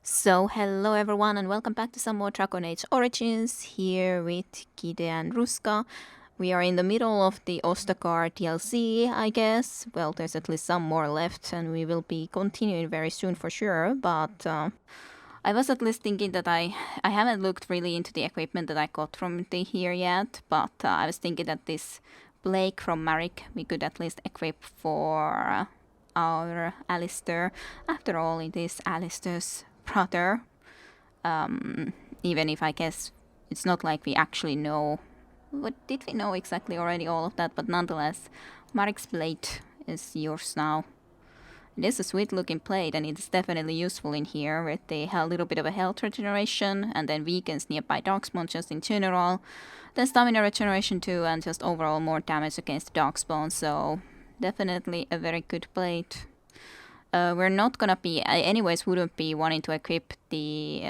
So, hello everyone, and welcome back to some more Dragon Age Origins here with Kide and Ruska. We are in the middle of the Ostagar DLC, I guess. Well, there's at least some more left, and we will be continuing very soon for sure. But I was at least thinking that I haven't looked really into the equipment that I got from the here yet. But I was thinking that this Blake from Marek we could at least equip for our Alistair. After all, it is Alistair's brother. Even if I guess it's not like we actually know. What did we know exactly already? All of that, but nonetheless, Marek's blade is yours now. It is a sweet looking blade, and it's definitely useful in here with the little bit of a health regeneration, and then weakens nearby darkspawn just in general. Then stamina regeneration too, and just overall more damage against darkspawn. So definitely a very good blade. We're not gonna be, anyways, wouldn't be wanting to equip the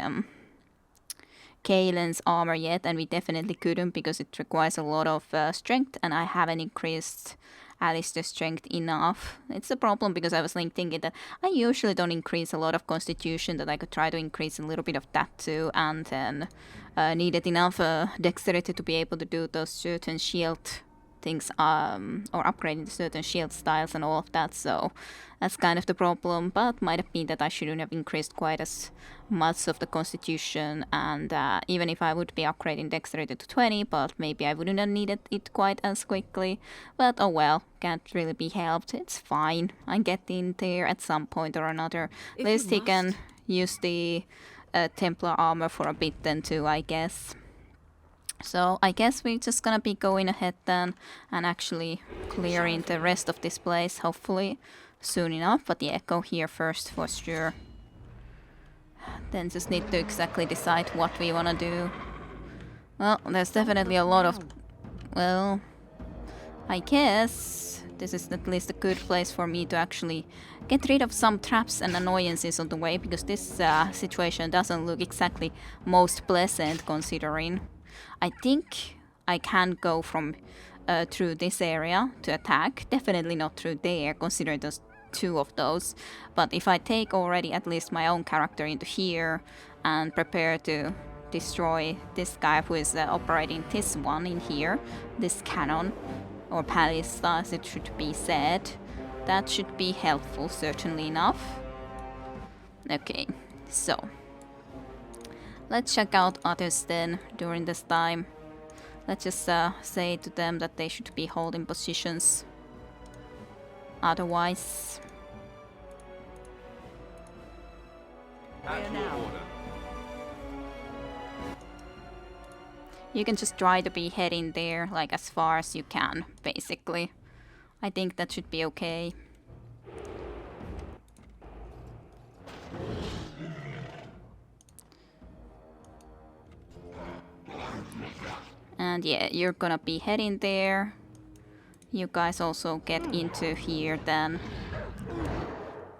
Kaelin's armor yet, and we definitely couldn't because it requires a lot of strength, and I haven't increased Alistair's strength enough. It's a problem because I was thinking that I usually don't increase a lot of constitution, that I could try to increase a little bit of that too, and then needed enough dexterity to be able to do those certain shield things, or upgrading certain shield styles and all of that, so that's kind of the problem. But might have been that I shouldn't have increased quite as much of the constitution, and even if I would be upgrading dexterity to 20, but maybe I wouldn't have needed it quite as quickly. But oh well, can't really be helped, it's fine. I get in there at some point or another. At least he can use the Templar armor for a bit then too, I guess. So I guess we're just gonna be going ahead then and actually clearing the rest of this place, hopefully soon enough. But yeah, go here first for sure. Then just need to exactly decide what we wanna do. Well, there's definitely a lot of... Well, I guess this is at least a good place for me to actually get rid of some traps and annoyances on the way, because this situation doesn't look exactly most pleasant considering. I think I can go from through this area to attack. Definitely not through there, considering there's two of those. But if I take already at least my own character into here and prepare to destroy this guy who is operating this one in here, this cannon, or ballista as it should be said, that should be helpful, certainly enough. Okay, so let's check out others then during this time. Let's just say to them that they should be holding positions. Otherwise... You can just try to be heading there like as far as you can, basically. I think that should be okay. And yeah, you're gonna be heading there. You guys also get into here then.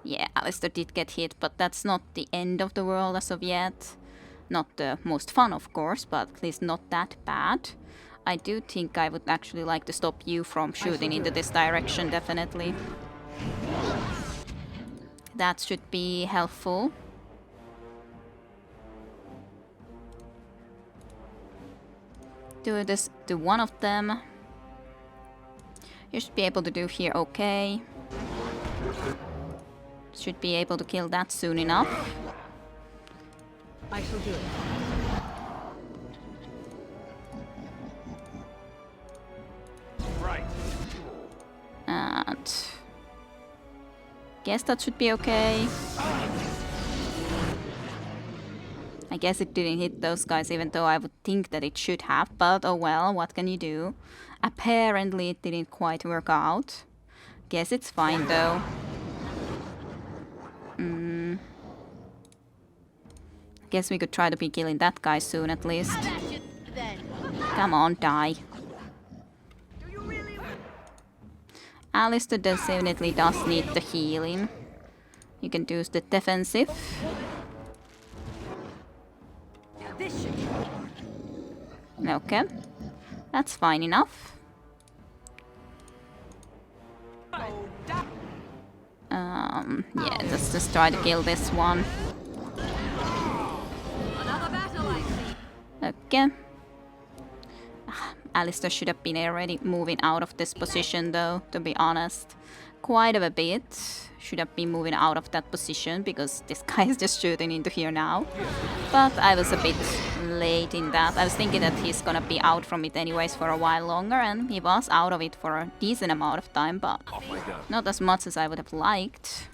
Yeah, Alistair did get hit, but that's not the end of the world as of yet. Not the most fun, of course, but at least not that bad. I do think I would actually like to stop you from shooting into this direction, definitely. That should be helpful. Do this to one of them. You should be able to do here okay. Should be able to kill that soon enough. I shall do it. Right. And guess that should be okay. I guess it didn't hit those guys, even though I would think that it should have, but oh well, what can you do? Apparently it didn't quite work out. Guess it's fine though. Guess we could try to be killing that guy soon at least. Come on, die. Alistair definitely does need the healing. You can do the defensive. Okay, that's fine enough. Yeah, let's just try to kill this one. Okay. Alistair should have been already moving out of this position though, to be honest. Quite a bit. Should have been moving out of that position because this guy is just shooting into here now. But I was a bit late in that. I was thinking that he's gonna be out from it anyways for a while longer, and he was out of it for a decent amount of time, but not as much as I would have liked.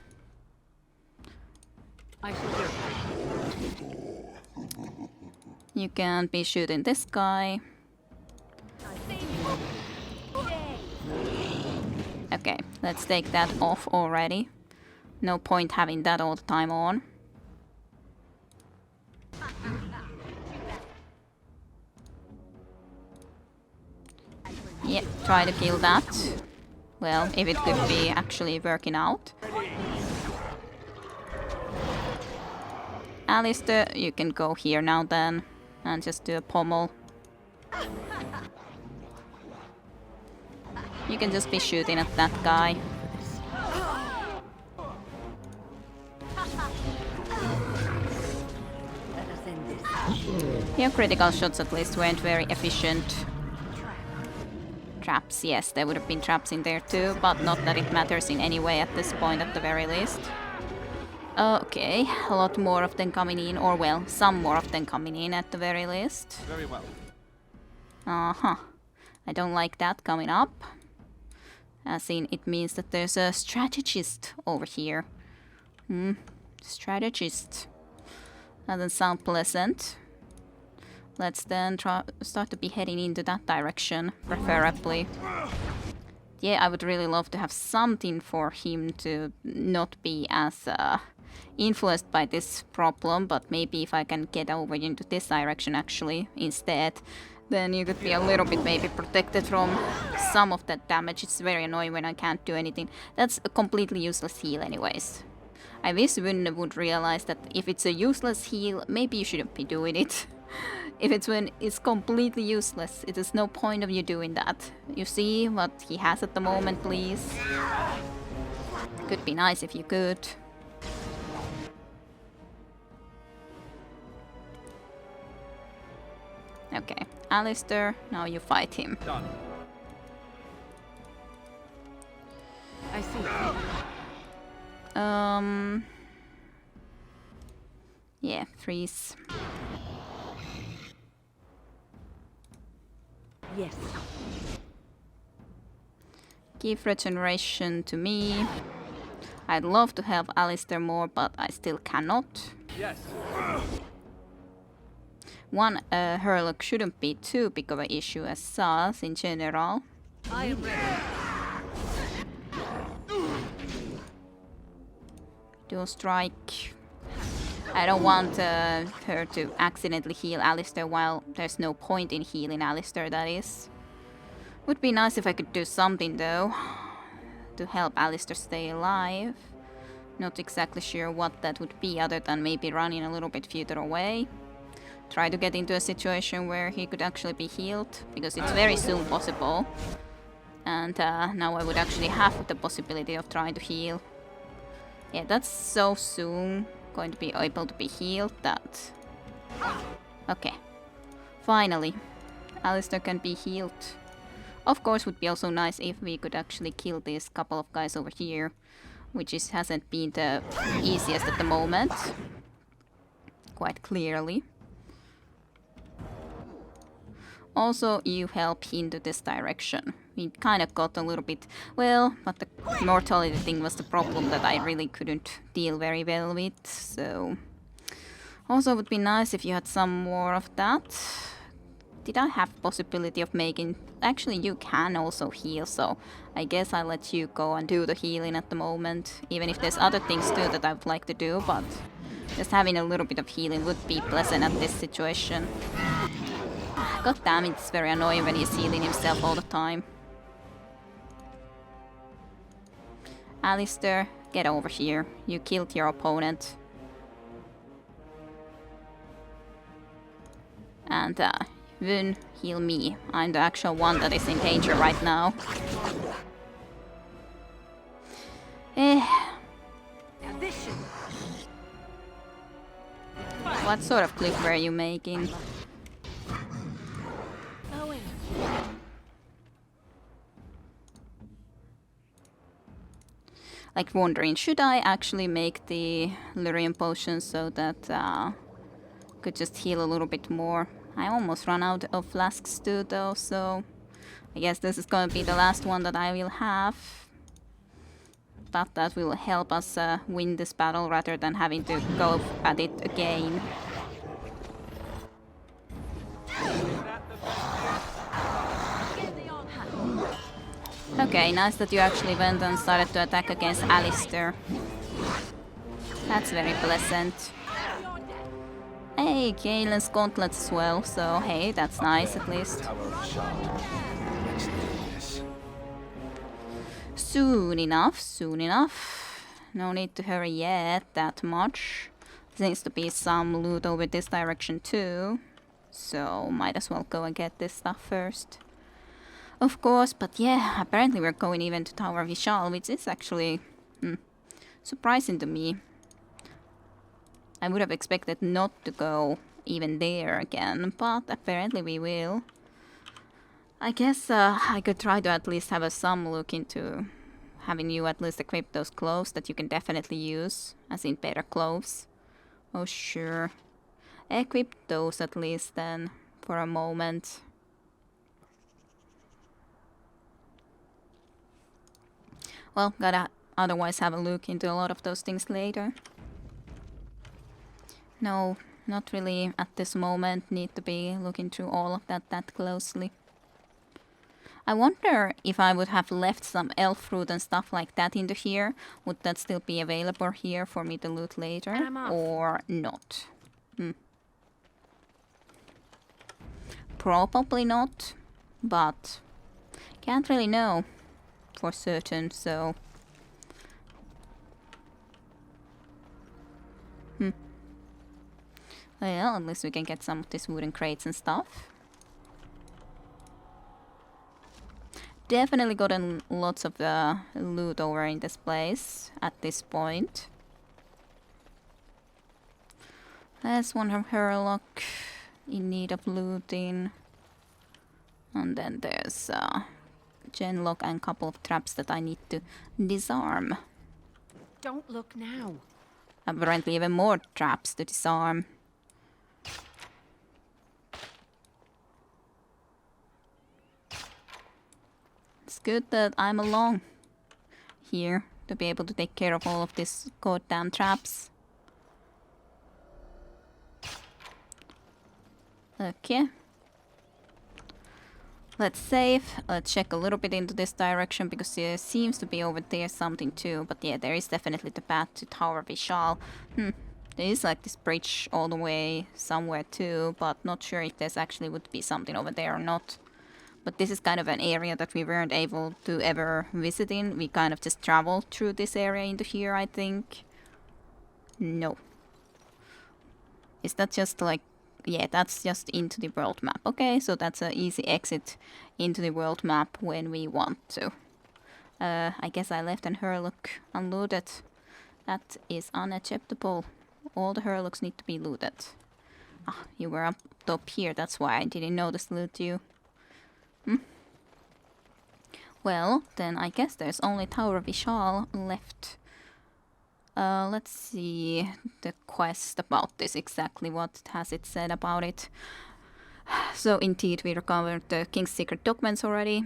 You can't be shooting this guy. Okay, let's take that off already. No point having that all the time on. Yeah, try to kill that. Well, if it could be actually working out. Alistair, you can go here now then, and just do a pommel. You can just be shooting at that guy. Your critical shots at least weren't very efficient. Traps, yes, there would have been traps in there too, but not that it matters in any way at this point at the very least. Okay, a lot more of them coming in, or well, some more of them coming in at the very least. Very well. Uh-huh. I don't like that coming up. As in, it means that there's a strategist over here. Strategist. Doesn't sound pleasant. Let's then start to be heading into that direction, preferably. Yeah, I would really love to have something for him to not be as influenced by this problem, but maybe if I can get over into this direction actually instead, then you could be a little bit maybe protected from some of that damage. It's very annoying when I can't do anything. That's a completely useless heal anyways. I wish Wynne would realize that if it's a useless heal, maybe you shouldn't be doing it. If it's when it's completely useless, it is no point of you doing that. You see what he has at the moment, please? Could be nice if you could. Okay, Alistair, now you fight him. Done. I see. Yeah, freeze. Yes. Give regeneration to me. I'd love to help Alistair more, but I still cannot. Yes. One Hurlock shouldn't be too big of an issue as SARS in general. I am ready. Dual strike. I don't want her to accidentally heal Alistair while there's no point in healing Alistair, that is. Would be nice if I could do something though to help Alistair stay alive. Not exactly sure what that would be other than maybe running a little bit further away. Try to get into a situation where he could actually be healed, because it's very soon possible. And now I would actually have the possibility of trying to heal. Yeah, that's so soon going to be able to be healed that... Okay. Finally. Alistair can be healed. Of course, would be also nice if we could actually kill this couple of guys over here, which hasn't been the easiest at the moment. Quite clearly. Also, you help into this direction. We kind of got a little bit... Well, but the mortality thing was the problem that I really couldn't deal very well with, so... Also, it would be nice if you had some more of that. Did I have possibility of making... Actually, you can also heal, so I guess I'll let you go and do the healing at the moment. Even if there's other things too that I would like to do, but... Just having a little bit of healing would be pleasant at this situation. God damn it, it's very annoying when he's healing himself all the time. Alistair, get over here. You killed your opponent. And Wynne, heal me. I'm the actual one that is in danger right now. What sort of clip were you making? like wondering, should I actually make the lyrium potion so that could just heal a little bit more? I almost ran out of flasks too though, so I guess this is gonna be the last one that I will have. But that will help us win this battle rather than having to go at it again. Okay, nice that you actually went and started to attack against Alistair. That's very pleasant. Hey, Kaelin's gauntlets as well, so hey, that's nice at least. Soon enough, soon enough. No need to hurry yet that much. There seems to be some loot over this direction too, so might as well go and get this stuff first. Of course, but yeah, apparently we're going even to Tower Vishal, which is actually surprising to me. I would have expected not to go even there again, but apparently we will. I guess I could try to at least have some look into having you at least equip those clothes that you can definitely use, as in better clothes. Oh sure. Equip those at least then, for a moment. Well, gotta otherwise have a look into a lot of those things later. No, not really at this moment need to be looking through all of that closely. I wonder if I would have left some elf fruit and stuff like that into here, would that still be available here for me to loot later, or not? Probably not, but can't really know for certain, so... Well, at least we can get some of these wooden crates and stuff. Definitely gotten lots of loot over in this place at this point. There's one from Herlock in need of looting. And then there's Genlock and a couple of traps that I need to disarm. Don't look now. Apparently even more traps to disarm. It's good that I'm along here to be able to take care of all of these goddamn traps. Okay. Let's save. Let's check a little bit into this direction because there seems to be over there something too. But yeah, there is definitely the path to Tower Vishal. There is like this bridge all the way somewhere too, but not sure if there's actually would be something over there or not. But this is kind of an area that we weren't able to ever visit in. We kind of just traveled through this area into here, I think. No. Is that just like... Yeah, that's just into the world map. Okay, so that's an easy exit into the world map when we want to. I guess I left an Herlock unloaded. That is unacceptable. All the Herlocks need to be looted. Ah, you were up top here, that's why I didn't notice to loot you. Well, then I guess there's only Tower Vishal left. Let's see the quest about this exactly. What has it said about it? So indeed, we recovered the King's secret documents already.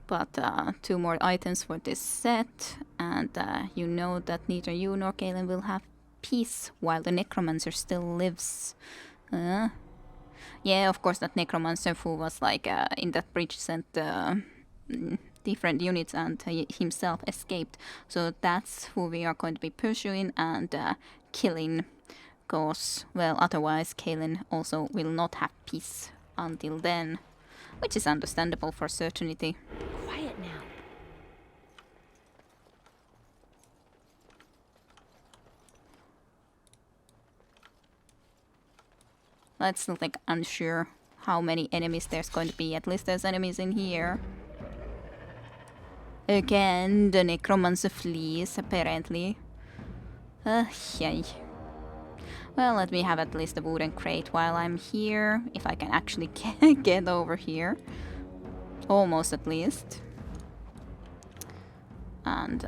But 2 more items for this set. And you know that neither you nor Kaelin will have peace while the necromancer still lives. Yeah, of course, that necromancer who was like in that bridge sent different units and himself escaped. So that's who we are going to be pursuing and killing. Because, well, otherwise Kaelin also will not have peace until then. Which is understandable for certainty. Quiet now. Let's still like unsure how many enemies there's going to be. At least there's enemies in here. Again, the necromancer flees, apparently. Yay. Well, let me have at least a wooden crate while I'm here. If I can actually get over here. Almost at least. And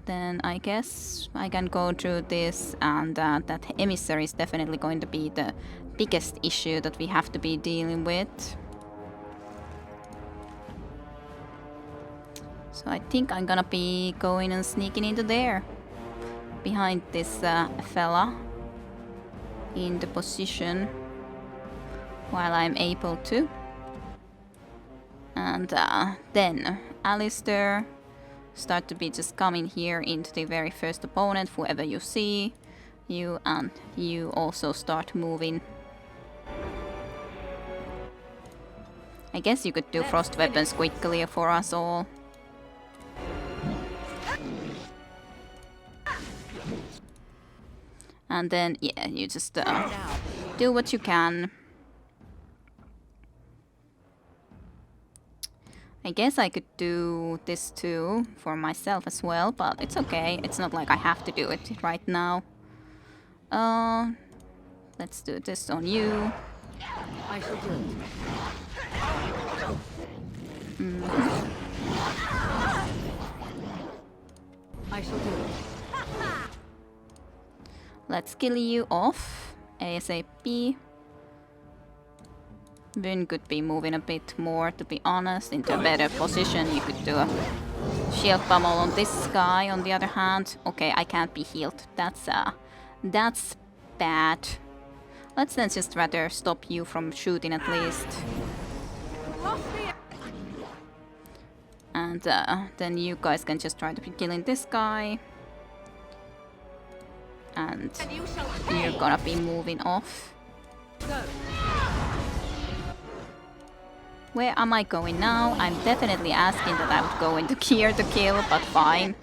then I guess I can go through this, and that emissary is definitely going to be the biggest issue that we have to be dealing with. So I think I'm gonna be going and sneaking into there, behind this fella, in the position, while I'm able to. And then Alistair, start to be just coming here into the very first opponent, whoever you see. You, and you also start moving. I guess you could do frost weapons quickly for us all. And then, yeah, you just do what you can. I guess I could do this too for myself as well, but it's okay. It's not like I have to do it right now. Let's do this on you. I shall do it. I shall do it. Let's kill you off ASAP. Vyn could be moving a bit more, to be honest, into a better position. You could do a shield pummel on this guy, on the other hand. Okay, I can't be healed. That's bad. Let's then just rather stop you from shooting at least. And then you guys can just try to be killing this guy. And you're gonna be moving off. Where am I going now? I'm definitely asking that I would go into gear to kill, but fine.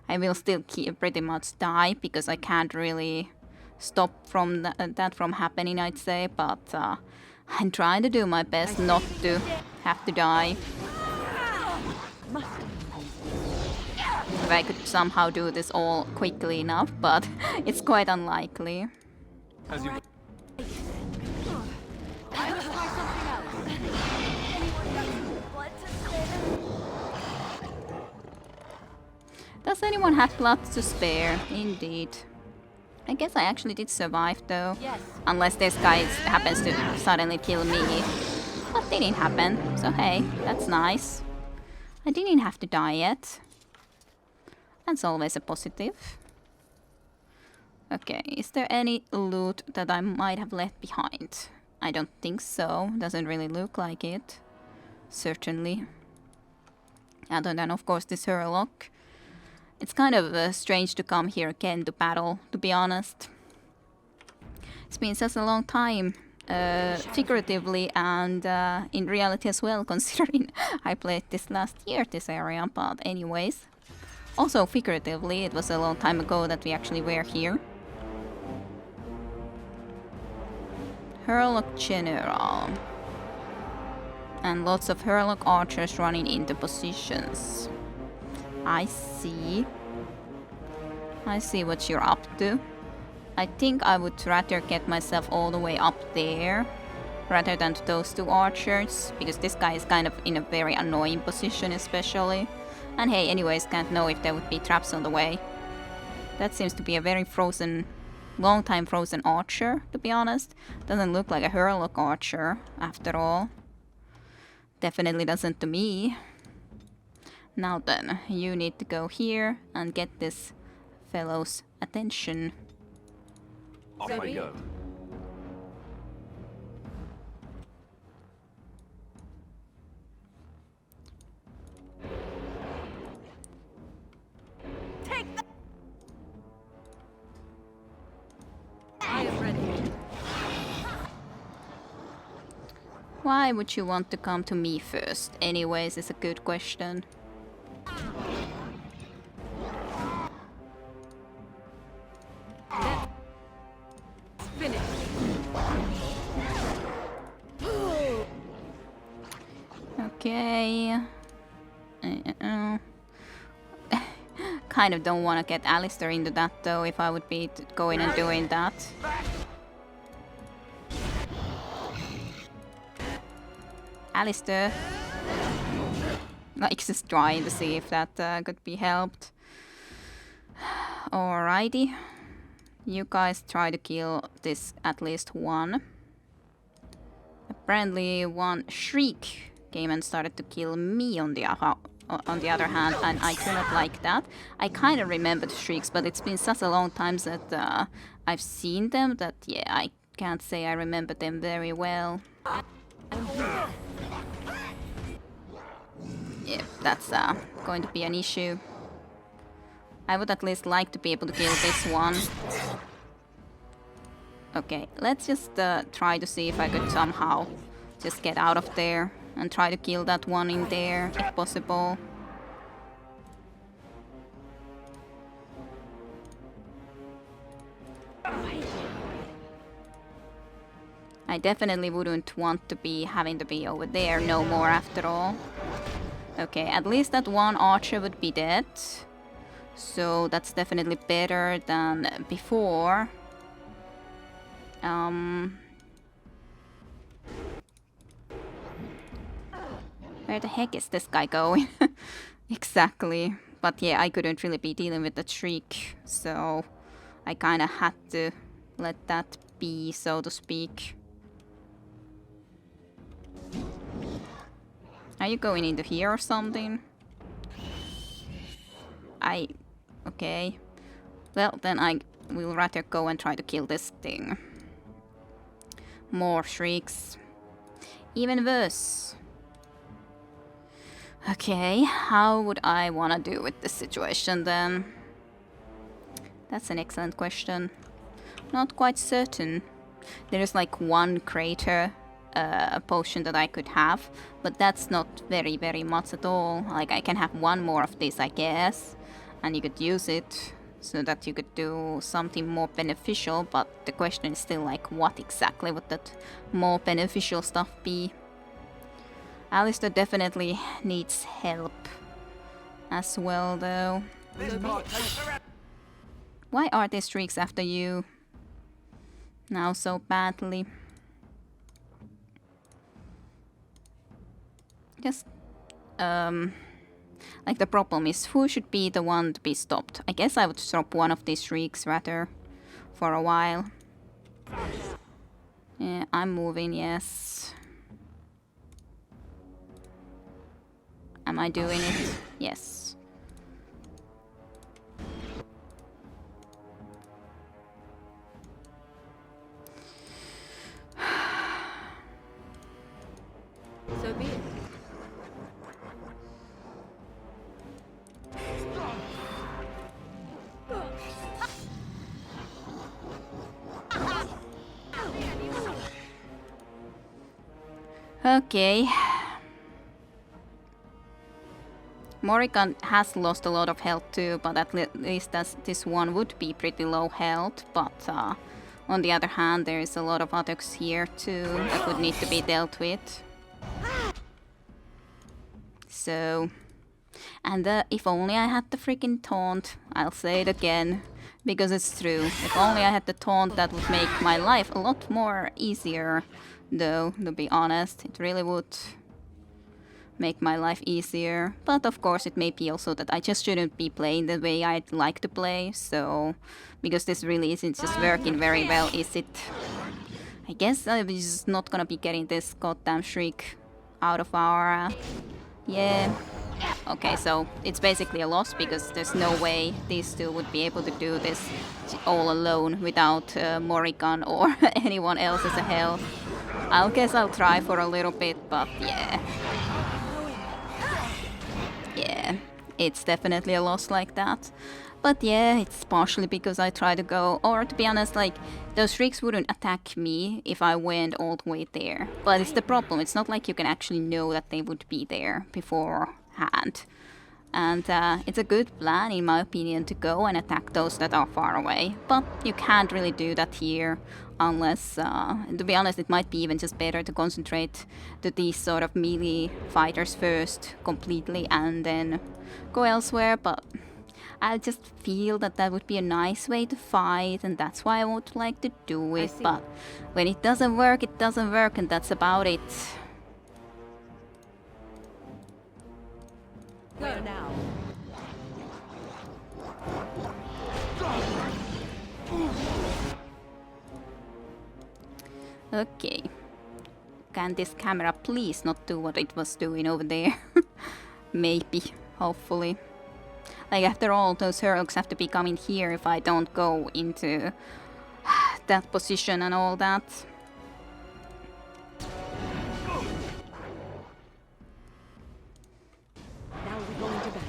I will still pretty much die, because I can't really stop from that from happening, I'd say. But I'm trying to do my best not to have to die. If I could somehow do this all quickly enough, but it's quite unlikely. As you Does anyone have blood to spare? Indeed. I guess I actually did survive though. Yes. Unless this guy happens to suddenly kill me. That didn't happen, so hey, that's nice. I didn't have to die yet. That's always a positive. Okay, is there any loot that I might have left behind? I don't think so. Doesn't really look like it. Certainly. Other than, of course, this Hurlock. It's kind of strange to come here again to battle, to be honest. It's been such a long time, figuratively and in reality as well, considering I played this last year, this area. But anyways, also figuratively, it was a long time ago that we actually were here. Hurlock General. And lots of Hurlock archers running into positions. I see. I see what you're up to. I think I would rather get myself all the way up there rather than to those two archers, because this guy is kind of in a very annoying position especially. And hey, anyways, can't know if there would be traps on the way. That seems to be a very frozen, long time frozen archer, to be honest. Doesn't look like a Hurlock archer after all. Definitely doesn't to me. Now then, you need to go here and get this fellow's attention. off I go. I am ready. Why would you want to come to me first? Anyways, is a good question. Finish. Okay. Kind of don't want to get Alistair into that though, if I would be going and doing that. Alistair. Like just trying to see if that could be helped. Alrighty. You guys try to kill this at least one. Apparently one Shriek came and started to kill me on the other hand, and I do not like that. I kind of remember the Shrieks, but it's been such a long time that I've seen them that, yeah, I can't say I remember them very well. Yeah, that's going to be an issue. I would at least like to be able to kill this one. Okay, let's just try to see if I could somehow just get out of there and try to kill that one in there, if possible. I definitely wouldn't want to be having to be over there no more after all. Okay, at least that one archer would be dead. So that's definitely better than before. Where the heck is this guy going? Exactly. But yeah, I couldn't really be dealing with the Shriek, so I kinda had to let that be, so to speak. Are you going into here or something? Okay. Well, then I will rather go and try to kill this thing. More Shrieks. Even worse. Okay, how would I wanna do with this situation then? That's an excellent question. Not quite certain. There is like one crater potion that I could have, but that's not very much at all. Like I can have one more of this, I guess, and you could use it so that you could do something more beneficial, but the question is still like what exactly would that more beneficial stuff be? Alistair definitely needs help as well though. Why are these Shrieks after you now so badly? Just, like the problem is who should be the one to be stopped? I guess I would stop one of these Shrieks rather for a while. Yeah, I'm moving, yes. Am I doing it? Yes. So be it. Okay. Morrigan has lost a lot of health too, but at least this one would be pretty low health. But on the other hand, there is a lot of others here too that would need to be dealt with. So, and if only I had the freaking taunt, I'll say it again, because it's true. If only I had the taunt, that would make my life a lot more easier, though, to be honest. It really would make my life easier. But of course it may be also that I just shouldn't be playing the way I'd like to play, so because this really isn't just working very well, is it? I guess I'm just not gonna be getting this goddamn Shriek out of our yeah. Okay, so it's basically a loss because there's no way these two would be able to do this all alone without Morrigan or anyone else as a hell. I guess I'll try for a little bit, but yeah. Yeah, it's definitely a loss like that. But yeah, it's partially because I try to go, or to be honest, like, those Shrieks wouldn't attack me if I went all the way there. But it's the problem, it's not like you can actually know that they would be there beforehand. And it's a good plan, in my opinion, to go and attack those that are far away. But you can't really do that here, unless, to be honest, it might be even just better to concentrate to these sort of melee fighters first, completely, and then go elsewhere. But I just feel that that would be a nice way to fight, and that's why I would like to do it. But when it doesn't work, and that's about it. Where now? Okay. Can this camera please not do what it was doing over there? Maybe. Hopefully. Like, after all, those Herlocks have to be coming here if I don't go into that position and all that. Now we go into battle.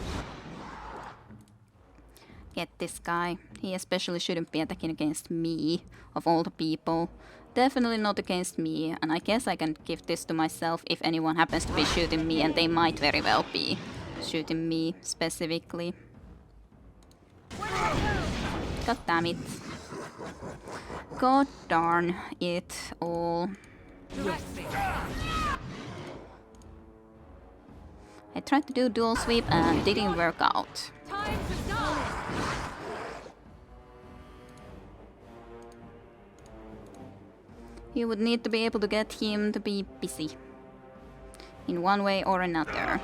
Get this guy. He especially shouldn't be attacking against me, of all the people. Definitely not against me, and I guess I can give this to myself if anyone happens to be shooting me, and they might very well be shooting me specifically. God damn it. God darn it all. I tried to do dual sweep and didn't work out. Time to die! You would need to be able to get him to be busy. In one way or another.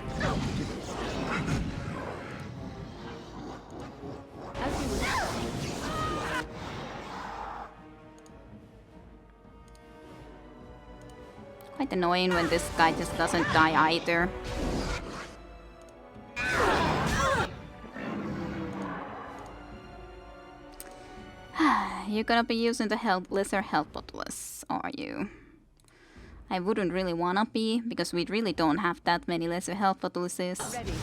As you would. Quite annoying when this guy just doesn't die either. You're gonna be using the lesser health bottles, are you? I wouldn't really wanna be, because we really don't have that many lesser health bottles. Ready.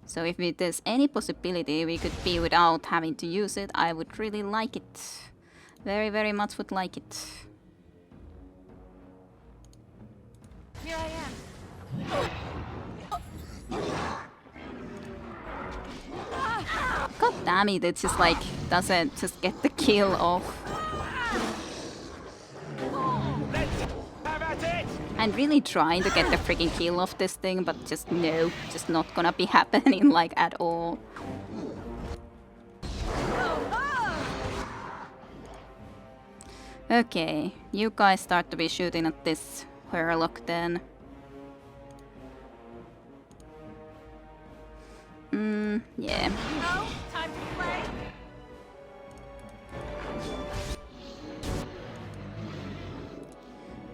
So if there's any possibility we could be without having to use it, I would really like it. Very, very much would like it. Here I am. God damn it, it's just like, doesn't just get the kill off. I'm really trying to get the freaking kill off this thing, but just no, just not gonna be happening like at all. Okay, you guys start to be shooting at this Herlock then. Yeah. Time to play.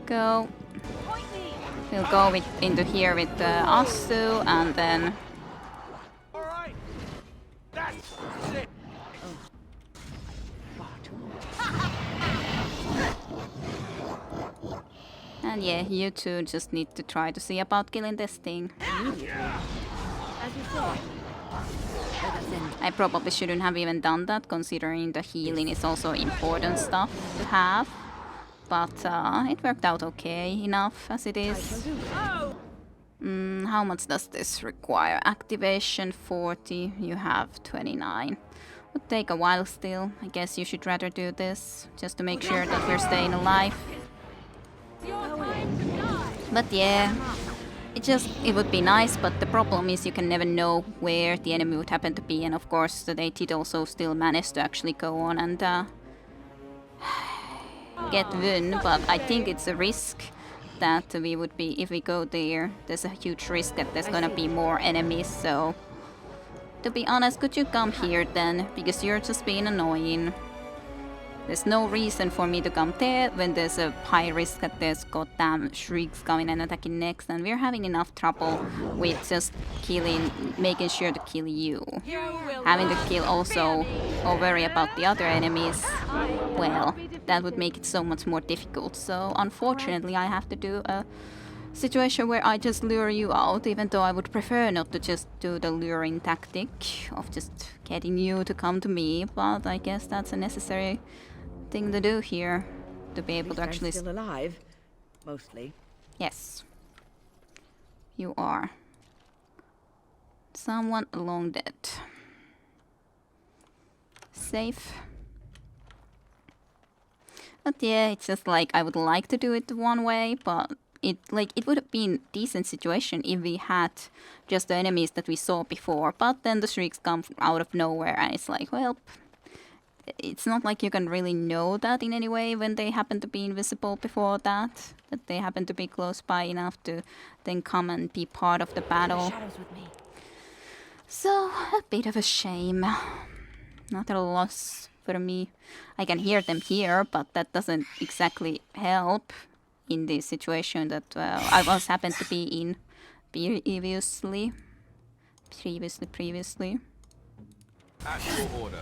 Go. Point me. We'll go into here with Asu, and then All right. That's it. and yeah, you two just need to try to see about killing this thing. As you say. Let us end. I probably shouldn't have even done that, considering the healing is also important stuff to have. But it worked out okay enough as it is. How much does this require? Activation 40, you have 29. Would take a while still. I guess you should rather do this, just to make sure that we're staying alive. But yeah, it would be nice, but the problem is you can never know where the enemy would happen to be, and of course they did also still manage to actually go on and get win, but I think it's a risk that we would be, if we go there, there's a huge risk that there's gonna be more enemies, so to be honest, could you come here then, because you're just being annoying. There's no reason for me to come there when there's a high risk that there's goddamn shrieks coming and attacking next, and we're having enough trouble with just making sure to kill you. Having to kill also or worry about the other enemies, well, that would make it so much more difficult. So unfortunately I have to do a situation where I just lure you out, even though I would prefer not to just do the luring tactic of just getting you to come to me, but I guess that's a necessary thing to do here to be able to actually still alive, mostly. Yes. You are. Someone long dead. Safe. But yeah, it's just like I would like to do it one way, but it would have been a decent situation if we had just the enemies that we saw before, but then the shrieks come out of nowhere and it's like, well, it's not like you can really know that in any way when they happen to be invisible before that they happen to be close by enough to then come and be part of the battle. Shadows with me. So, a bit of a shame. Not a loss for me. I can hear them here, but that doesn't exactly help in the situation that I was happened to be in previously. Previously. At your order.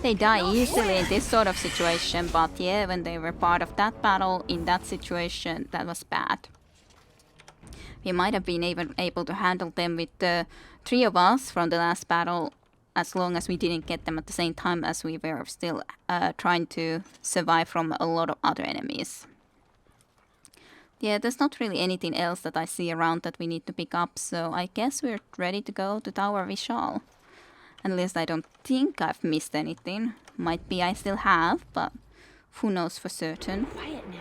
They die easily in this sort of situation, but yeah, when they were part of that battle, in that situation, that was bad. We might have been even able to handle them with the 3 of us from the last battle, as long as we didn't get them at the same time as we were still trying to survive from a lot of other enemies. Yeah, there's not really anything else that I see around that we need to pick up, so I guess we're ready to go to Tower Vishal. At least I don't think I've missed anything. Might be I still have, but who knows for certain. Quiet now.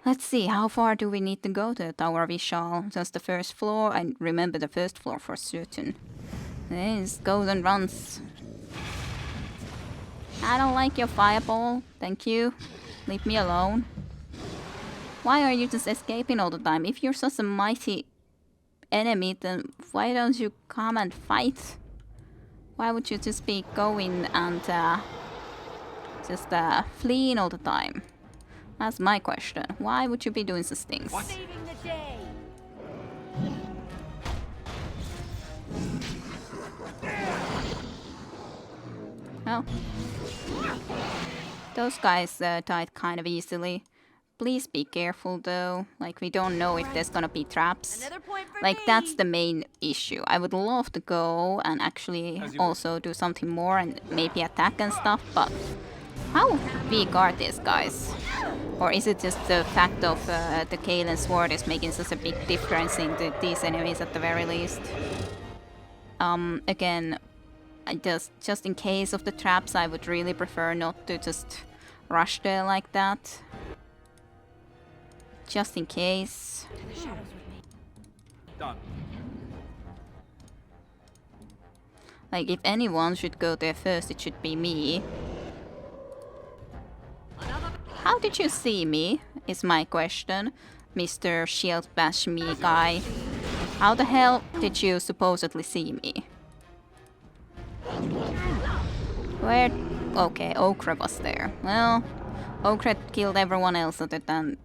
Let's see, how far do we need to go to Tower Vishal? Just the first floor? I remember the first floor for certain. There's golden runs. I don't like your fireball. Thank you. Leave me alone. Why are you just escaping all the time? If you're such a mighty enemy, then why don't you come and fight? Why would you just be going and just fleeing all the time? That's my question. Why would you be doing such things? Saving the day. Oh. Those guys died kind of easily. Please be careful though. Like, we don't know if there's gonna be traps. Another point for Like, me. that's the main issue. I would love to go and actually also do something more and maybe attack and stuff, but how weak are these guys? Or is it just the fact of the Kalen sword is making such a big difference in these enemies at the very least? Again, I just in case of the traps, I would really prefer not to just rush there like that. Just in case. Done. Like, if anyone should go there first, it should be me. How did you see me, is my question, Mr. Shield Bash Me guy. How the hell did you supposedly see me? Where? Okay, Okra was there. Well, Okra killed everyone else other than...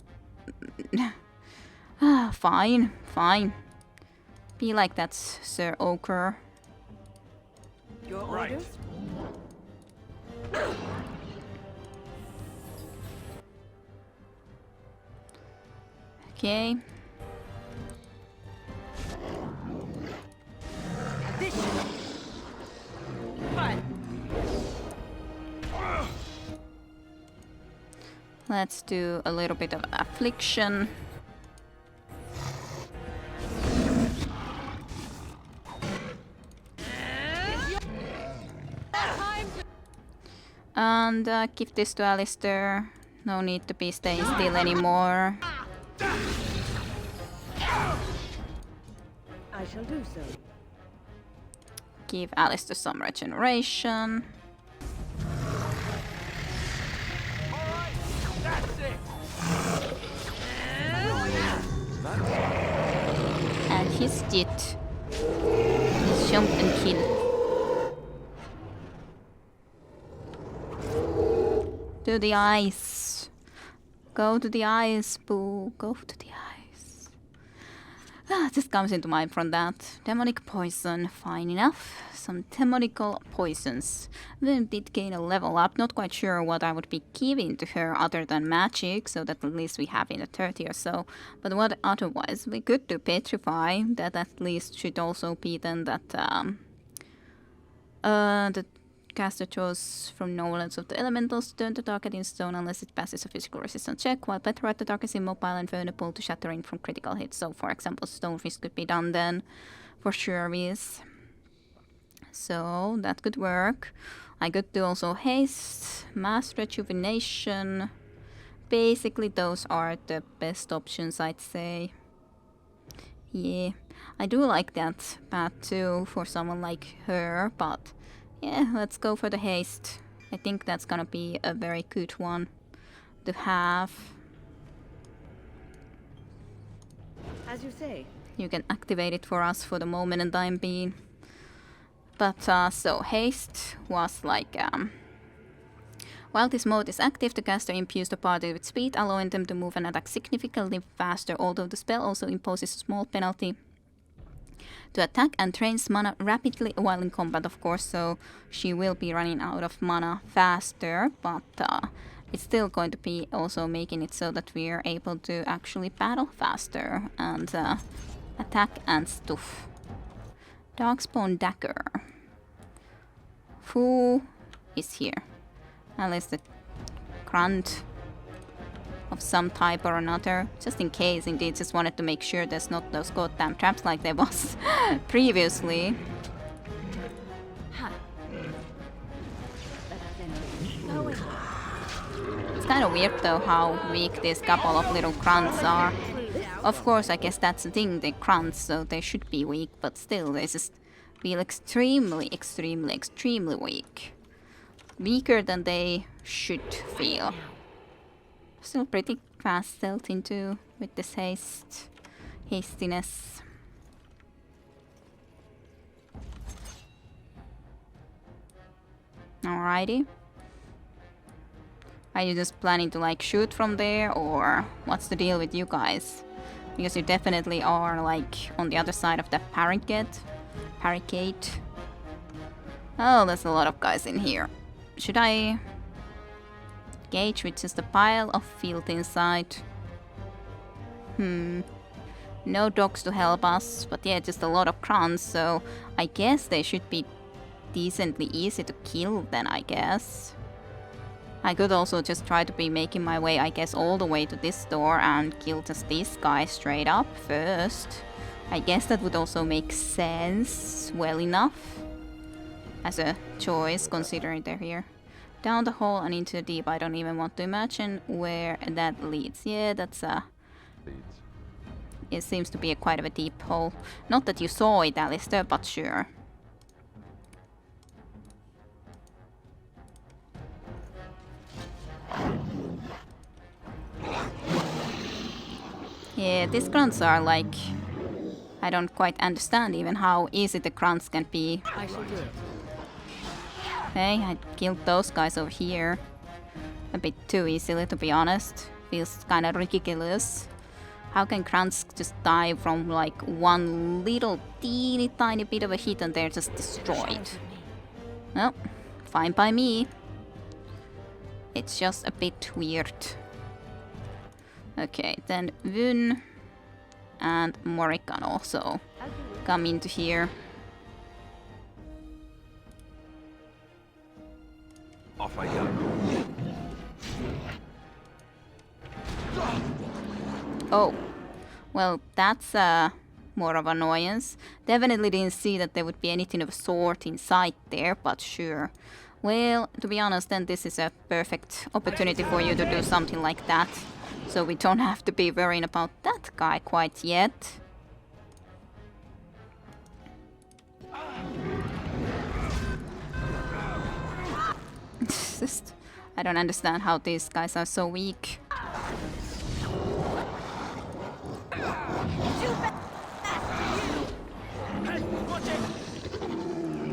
fine, fine. Be like that, Sir Okra. Your Right. orders? Okay. This should... But Let's do a little bit of affliction. And give this to Alistair. No need to be staying still anymore. I shall do so. Give Alistair some regeneration. Alright, that's it. And he's dead. Let's jump and kill. To the ice. Go to the ice, Boo. Go to the ice. This comes into mind from that. Demonic poison. Fine enough. Some demonical poisons. Then did gain a level up. Not quite sure what I would be giving to her other than magic, so that at least we have in a 30 or so. But what otherwise? We could do petrify. That at least should also be then that the caster chose from knowledge of the elementals to turn the target in stone unless it passes a physical resistance check, while petrified the target is immobile and vulnerable to shattering from critical hits. So, for example, stone fist could be done then, for sure is. So, that could work. I could do also haste, mass rejuvenation. Basically, those are the best options, I'd say. Yeah, I do like that path too for someone like her, but yeah, let's go for the haste. I think that's gonna be a very good one to have. As you say. You can activate it for us for the moment and time being. But so haste was like while this mode is active, the caster imbues the party with speed, allowing them to move and attack significantly faster, although the spell also imposes a small penalty to attack and drains mana rapidly while in combat, of course, so she will be running out of mana faster, but it's still going to be also making it so that we are able to actually battle faster and attack and stuff. Darkspawn Dagger. Who is here? Unless the grunt of some type or another. Just in case, indeed, just wanted to make sure there's not those goddamn traps like there was previously. It's kind of weird though how weak this couple of little grunts are. Of course, I guess that's the thing, they're grunts, so they should be weak, but still, they just feel extremely weak. Weaker than they should feel. Still pretty fast stealth into with this hastiness. Alrighty. Are you just planning to like shoot from there, or what's the deal with you guys? Because you definitely are like on the other side of that barricade. Oh, there's a lot of guys in here. Should I engage with just a pile of filth inside? No dogs to help us, but yeah, just a lot of grunts, so I guess they should be decently easy to kill then, I guess. I could also just try to be making my way, I guess, all the way to this door and kill just this guy straight up first. I guess that would also make sense well enough as a choice, considering they're here. Down the hole and into the deep. I don't even want to imagine where that leads. Yeah, that's it seems to be a quite of a deep hole. Not that you saw it, Alistair, but sure. Yeah, these grunts are like... I don't quite understand even how easy the grunts can be. I shall do it. Hey, I killed those guys over here. A bit too easily, to be honest. Feels kinda ridiculous. How can grunts just die from like one little teeny tiny bit of a hit and they're just destroyed? Well, fine by me. It's just a bit weird. Okay, then Vun and Morrigan also come into here. Off I go. Oh, well, that's more of annoyance. Definitely didn't see that there would be anything of a sort inside there, but sure. Well, to be honest, then this is a perfect opportunity for you to do something like that. So we don't have to be worrying about that guy quite yet. Just, I don't understand how these guys are so weak.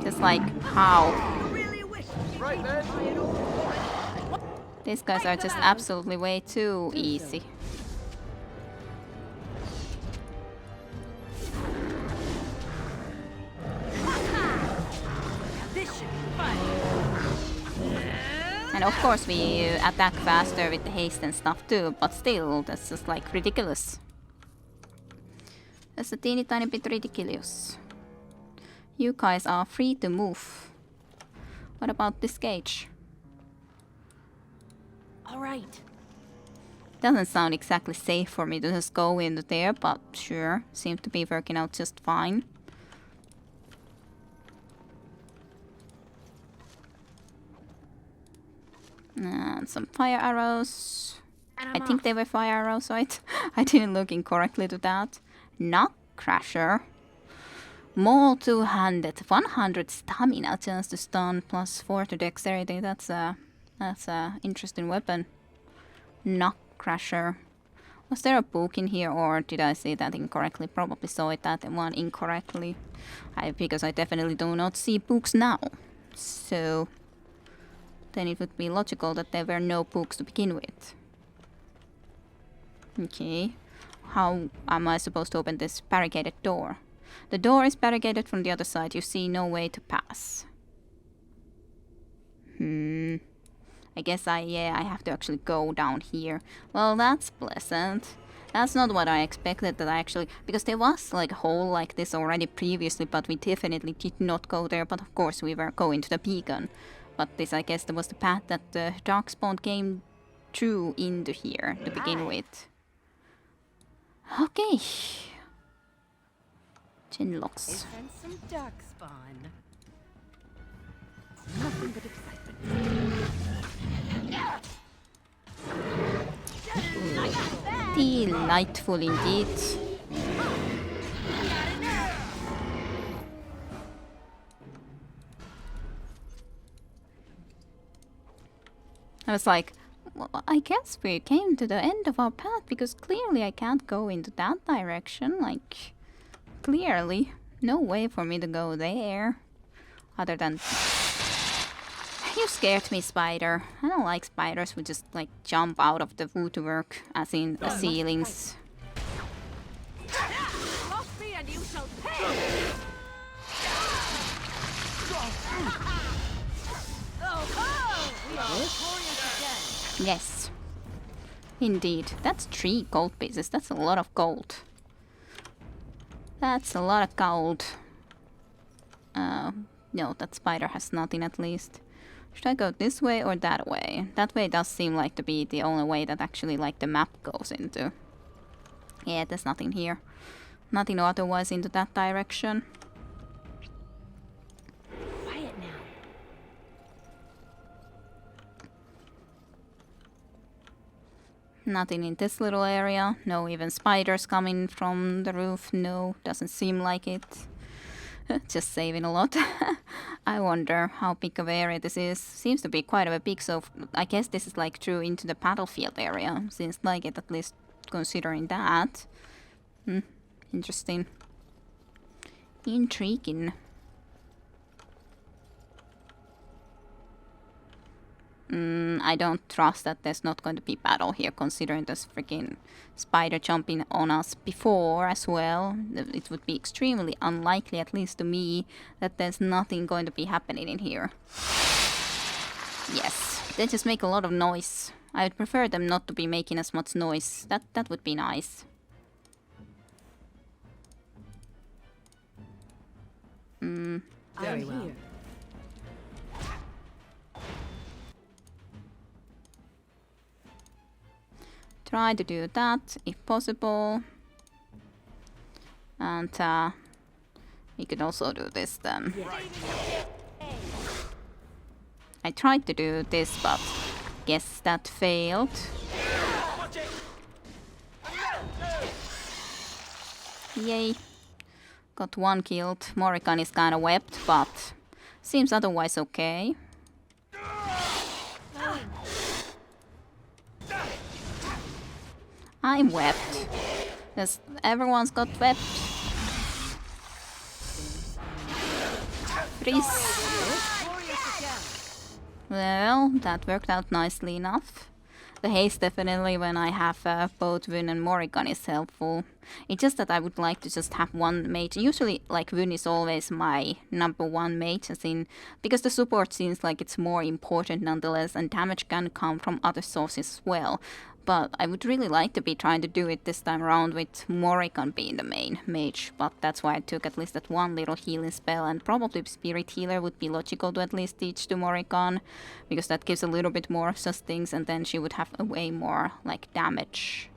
Just like, how? Right then. These guys are just absolutely way too easy. And of course we attack faster with the haste and stuff too, but still, that's just like ridiculous. That's a teeny tiny bit ridiculous. You guys are free to move. What about this cage? Alright. Doesn't sound exactly safe for me to just go into there, but sure, seems to be working out just fine. And some fire arrows. I think they were fire arrows, right? I didn't look incorrectly to that. Knock. Crasher. Maul two-handed, 100 stamina chance to stun, plus 4 to dexterity. That's a interesting weapon. Knock Crasher. Was there a book in here, or did I see that incorrectly? Probably saw it that one incorrectly. Because I definitely do not see books now. So then it would be logical that there were no books to begin with. Okay. How am I supposed to open this barricaded door? The door is barricaded from the other side. You see no way to pass. I guess I have to actually go down here. Well, that's pleasant. That's not what I expected that I actually... Because there was like a hole like this already previously, but we definitely did not go there. But of course we were going to the beacon. But this, I guess, was the path that the Darkspawn came through into here to begin with. Okay. Chinlocks. They sent some darkspawn. Nothing but excitement. Delightful indeed. I was like, well, I guess we came to the end of our path because clearly I can't go into that direction. Like, clearly, no way for me to go there. Other than... You scared me, spider. I don't like spiders who just like jump out of the woodwork, as in the ceilings. Yes. Indeed. That's 3 gold pieces. That's a lot of gold. That's a lot of gold. No, that spider has nothing at least. Should I go this way or that way? That way does seem like to be the only way that actually like the map goes into. Yeah, there's nothing here. Nothing otherwise into that direction. Quiet now. Nothing in this little area. No even spiders coming from the roof. No, doesn't seem like it. Just saving a lot. I wonder how big of an area this is. Seems to be quite a big, so I guess this is like through into the battlefield area. Seems like it, at least considering that. Interesting. Intriguing. I don't trust that there's not going to be battle here, considering this freaking spider jumping on us before as well. It would be extremely unlikely, at least to me, that there's nothing going to be happening in here. Yes, they just make a lot of noise. I would prefer them not to be making as much noise. That would be nice. Very well. Here. Try to do that if possible. And we could also do this then. I tried to do this, but guess that failed. Yay. Got 1 killed. Morrigan is kinda webbed, but seems otherwise okay. I'm webbed. Because everyone's got webbed. Freeze. Well, that worked out nicely enough. The haste definitely when I have both Vun and Morrigan is helpful. It's just that I would like to just have one mage. Usually, like, Vun is always my number 1 mage, as in, because the support seems like it's more important nonetheless, and damage can come from other sources as well. But I would really like to be trying to do it this time around with Morrigan being the main mage. But that's why I took at least that 1 little healing spell, and probably Spirit Healer would be logical to at least teach to Morrigan, because that gives a little bit more of such things, and then she would have a way more, like, damage.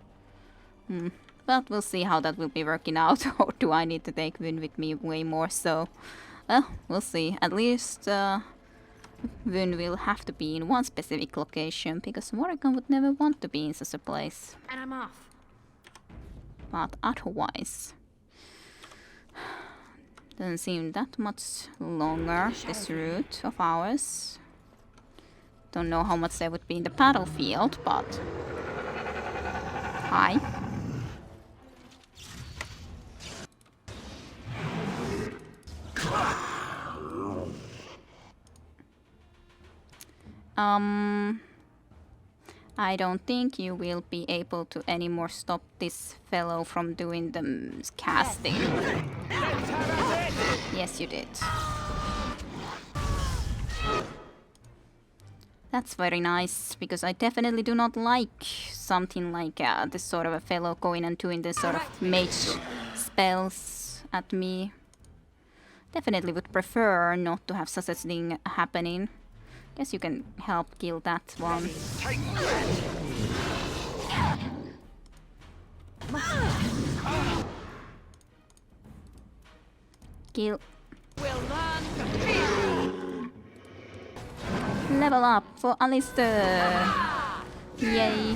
But we'll see how that will be working out, or do I need to take Vun with me way more so? We'll see. At least Vun will have to be in one specific location, because Morrigan would never want to be in such a place. And I'm off. But otherwise... Doesn't seem that much longer, this route of ours. Don't know how much there would be in the battlefield, but... Hi. I don't think you will be able to anymore stop this fellow from doing the casting. Yes, you did. That's very nice, because I definitely do not like something like this sort of a fellow going and doing this sort of mage spells at me. Definitely would prefer not to have such a thing happening. Guess you can help kill that one. Kill. Level up for Alistair. Yay.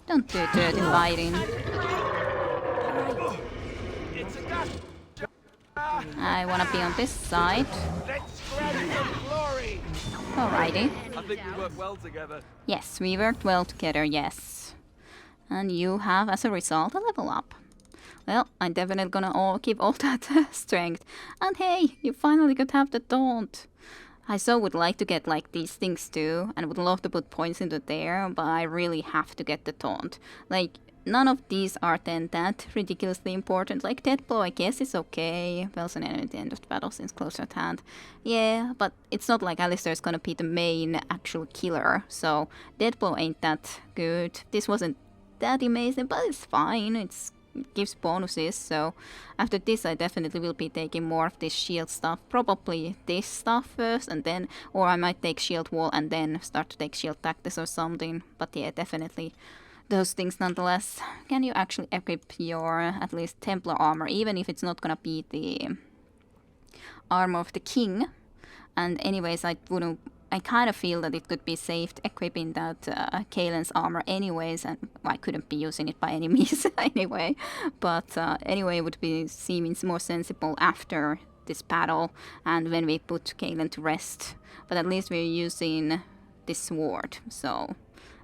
Don't do dirty fighting. I wanna be on this side. Alrighty. I think we work well together. Yes, we worked well together, yes. And you have, as a result, a level up. Well, I'm definitely gonna give all that strength. And hey, you finally could have the taunt. I so would like to get like these things too, and would love to put points into there, but I really have to get the taunt. Like, none of these are then that ridiculously important. Like Death Blow, I guess is okay. Wells an enemy at the end of the battle since closer at hand. Yeah, but it's not like Alistair's gonna be the main actual killer, so Death Blow ain't that good. This wasn't that amazing, but it's fine. It gives bonuses, so after this I definitely will be taking more of this shield stuff. Probably this stuff first, and then, or I might take shield wall and then start to take shield tactics or something. But yeah, definitely those things nonetheless. Can you actually equip your at least Templar armor, even if it's not gonna be the armor of the king? And anyways, I kind of feel that it could be safe equipping that Kaelin's armor anyways, and I couldn't be using it by any means anyway. But anyway, it would be seeming more sensible after this battle and when we put Kaelin to rest. But at least we're using this sword, so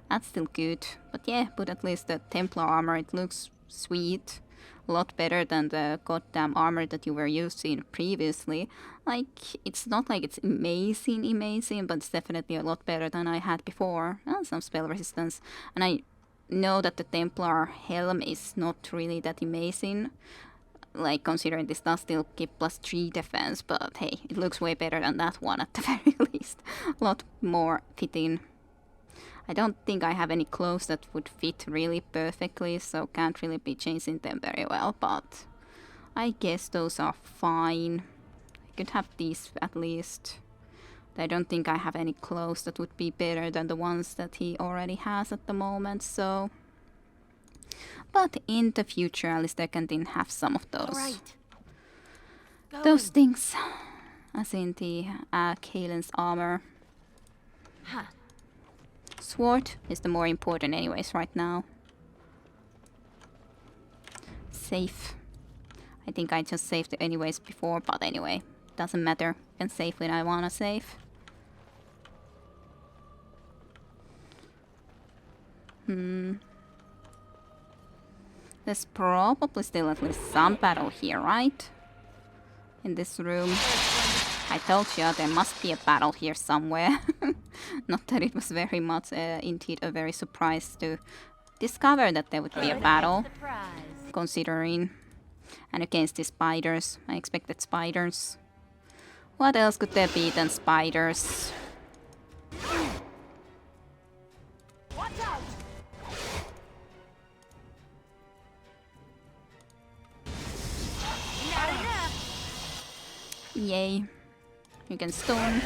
that's still good. But yeah, but at least the Templar armor, it looks sweet. A lot better than the goddamn armor that you were using previously. Like, it's not like it's amazing, but it's definitely a lot better than I had before. And some spell resistance. And I know that the Templar helm is not really that amazing. Like, considering this does still give +3 defense, but hey, it looks way better than that one at the very least. A lot more fitting. I don't think I have any clothes that would fit really perfectly, so can't really be changing them very well, but I guess those are fine. I could have these at least. I don't think I have any clothes that would be better than the ones that he already has at the moment, so... But in the future, at least I can then have some of those. Right. Those things. As in the Kaelin's armor. Huh. Sword is the more important anyways right now. Save. I think I just saved it anyways before, but anyway, doesn't matter. I can save when I wanna save. There's probably still at least some battle here, right? In this room. I told you there must be a battle here somewhere. Not that it was very much indeed a very surprise to discover that there would be a battle. Considering. And against the spiders. I expected spiders. What else could there be than spiders? Watch out! Not enough. Yay. You can stone.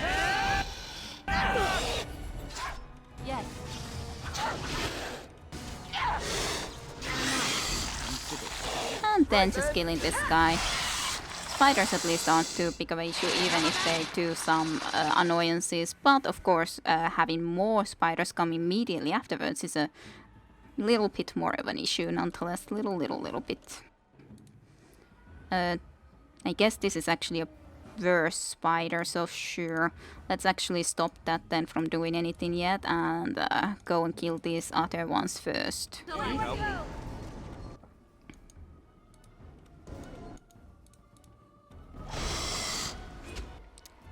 Yes. And then just killing this guy. Spiders at least aren't too big of an issue, even if they do some annoyances. But of course, having more spiders come immediately afterwards is a little bit more of an issue nonetheless. Little bit. I guess this is actually a worse spider, so sure. Let's actually stop that then from doing anything yet and go and kill these other ones first.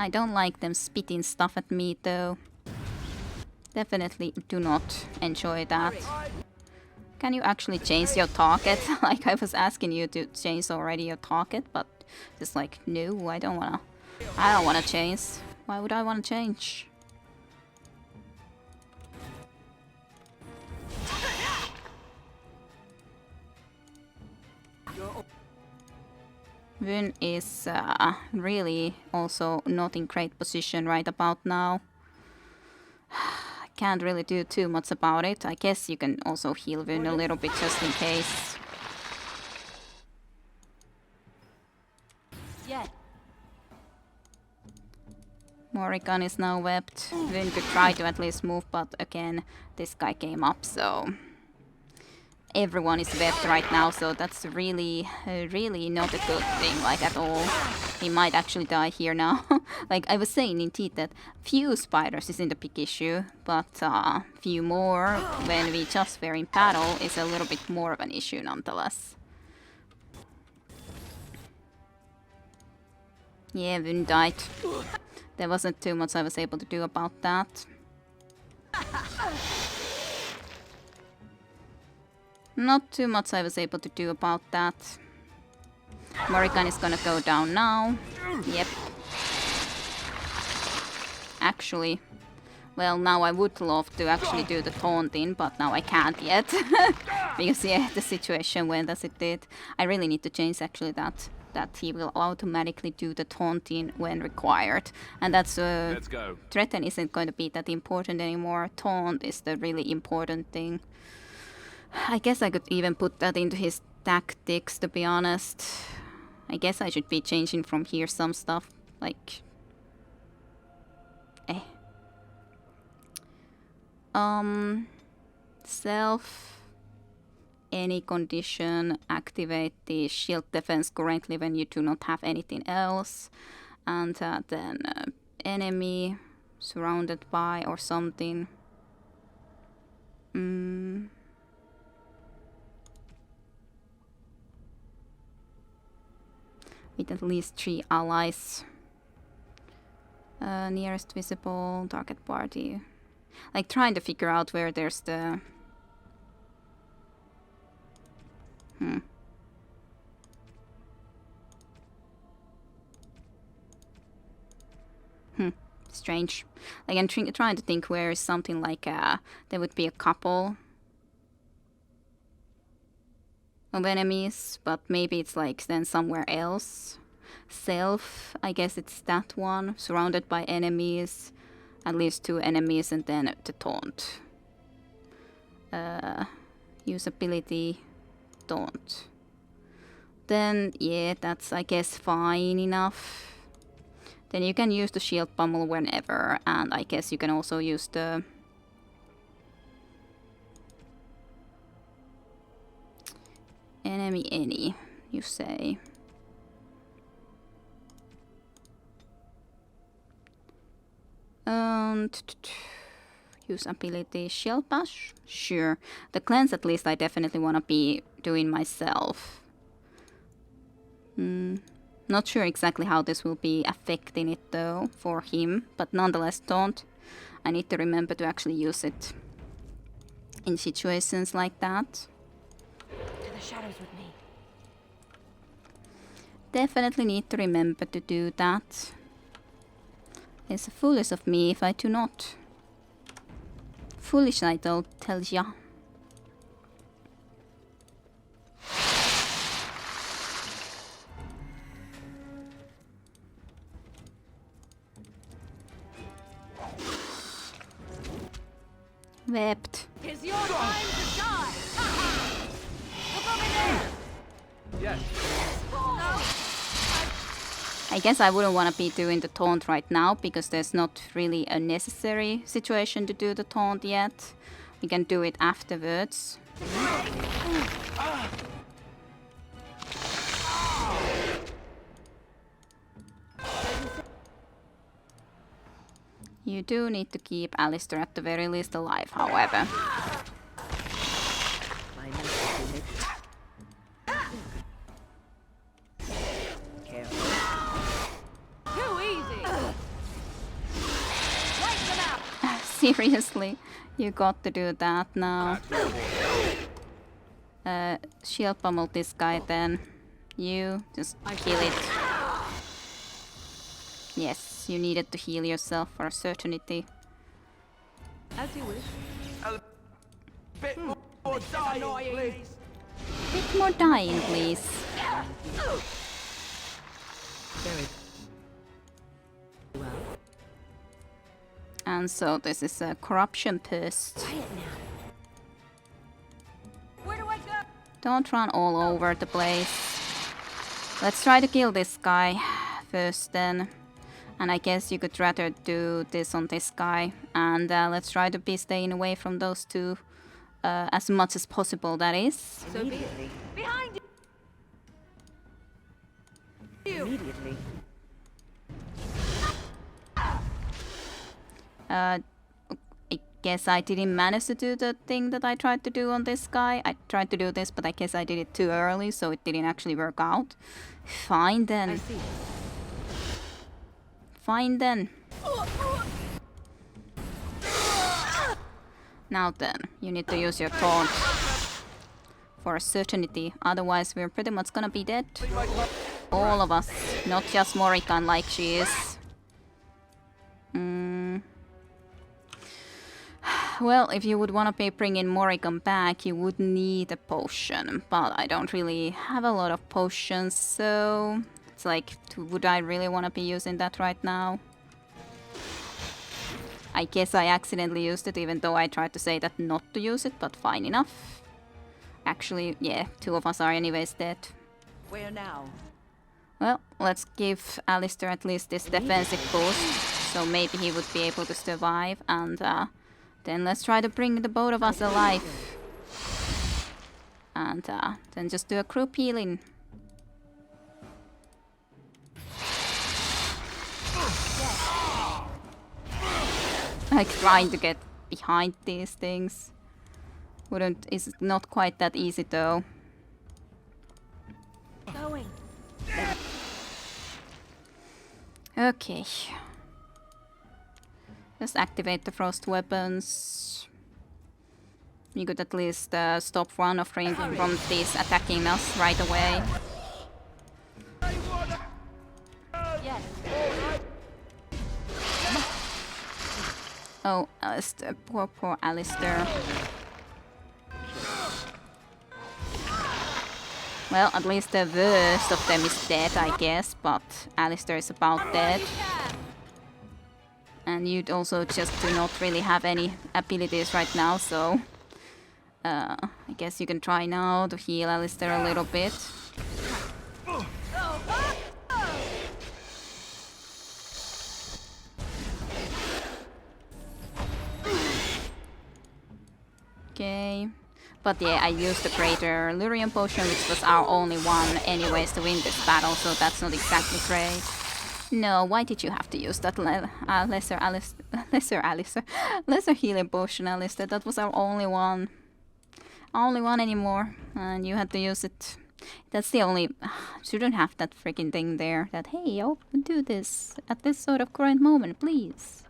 I don't like them spitting stuff at me though. Definitely do not enjoy that. Can you actually change your target? Like I was asking you to change already your target, but just like no, I don't wanna change. Why would I wanna change? Vun is really also not in great position right about now. Can't really do too much about it. I guess you can also heal Vun a little bit just in case. Yeah. Morrigan is now webbed. Vun could try to at least move, but again, this guy came up, so everyone is webbed right now, so that's really not a good thing, like at all. He might actually die here now. Like I was saying indeed that few spiders isn't a big issue, but few more when we just were in battle is a little bit more of an issue nonetheless. Yeah, Vun died. There wasn't too much I was able to do about that. Not too much I was able to do about that. Morrigan is gonna go down now. Yep. Actually, well, now I would love to actually do the taunting, but now I can't yet. Because yeah, the situation went as it did. I really need to change actually that he will automatically do the taunting when required. And that's Let's go. threaten isn't going to be that important anymore. Taunt is the really important thing. I guess I could even put that into his tactics, to be honest. I guess I should be changing from here some stuff, like... Self... Any condition, activate the shield defense currently when you do not have anything else. And then enemy, surrounded by or something. With at least 3 allies. Nearest visible target party. Like trying to figure out where there's the... Strange. Like I'm trying to think where is something like there would be a couple of enemies, but maybe it's like then somewhere else. Self, I guess it's that one. Surrounded by enemies, at least 2 enemies, and then the taunt. Usability, taunt. Then yeah, that's I guess fine enough. Then you can use the shield pummel whenever, and I guess you can also use the enemy any, you say. Use ability shield bash? Sure. The cleanse at least I definitely want to be doing myself. Not sure exactly how this will be affecting it though for him, but nonetheless taunt. I need to remember to actually use it in situations like that. To the shadows with me. Definitely need to remember to do that. It's foolish of me if I do not. Foolish I don't tell ya. Wept. It's your time to die! Look over there! Yes. I guess I wouldn't want to be doing the taunt right now because there's not really a necessary situation to do the taunt yet. We can do it afterwards. You do need to keep Alistair at the very least alive, however. Too easy. Wipe them out. Seriously, you got to do that now. Shield pummel this guy then. You just kill it. Yes, you needed to heal yourself for a certainty. As you wish. A bit more dying, please. Bit more dying, please. Very well. And so this is a corruption purse. Quiet now. Where do I go? Don't run all over the place. Let's try to kill this guy first then. And I guess you could rather do this on this guy. And let's try to be staying away from those two as much as possible, that is. So be it. Behind you. Immediately. I guess I didn't manage to do the thing that I tried to do on this guy. I tried to do this, but I guess I did it too early, so it didn't actually work out. Fine I then. see. Fine then. Now then, you need to use your taunt for a certainty. Otherwise, we're pretty much gonna be dead. All of us, not just Morrigan like she is. Well, if you would want to be bringing Morrigan back, you would need a potion. But I don't really have a lot of potions, so it's like, would I really want to be using that right now? I guess I accidentally used it, even though I tried to say that not to use it, but fine enough. Actually, yeah, two of us are anyways dead. Where now? Well, let's give Alistair at least this defensive boost, so maybe he would be able to survive, and then let's try to bring the both of us alive. And then just do a group healing. Like trying to get behind these things is not quite that easy though. Going. Okay. Just activate the frost weapons. You could at least stop one of from these attacking us right away. Yes. Oh, Alistair, poor Alistair. Well, at least the worst of them is dead, I guess, but Alistair is about dead. And you'd also just do not really have any abilities right now, so I guess you can try now to heal Alistair a little bit. Okay. But yeah, I used the greater Lyrian potion, which was our only one anyways to win this battle, so that's not exactly great. No, why did you have to use that lesser healing potion, Alistair? That was our only one. Only one anymore, and you had to use it. That's the only... Shouldn't have that freaking thing there, that, hey, I'll do this at this sort of current moment, please.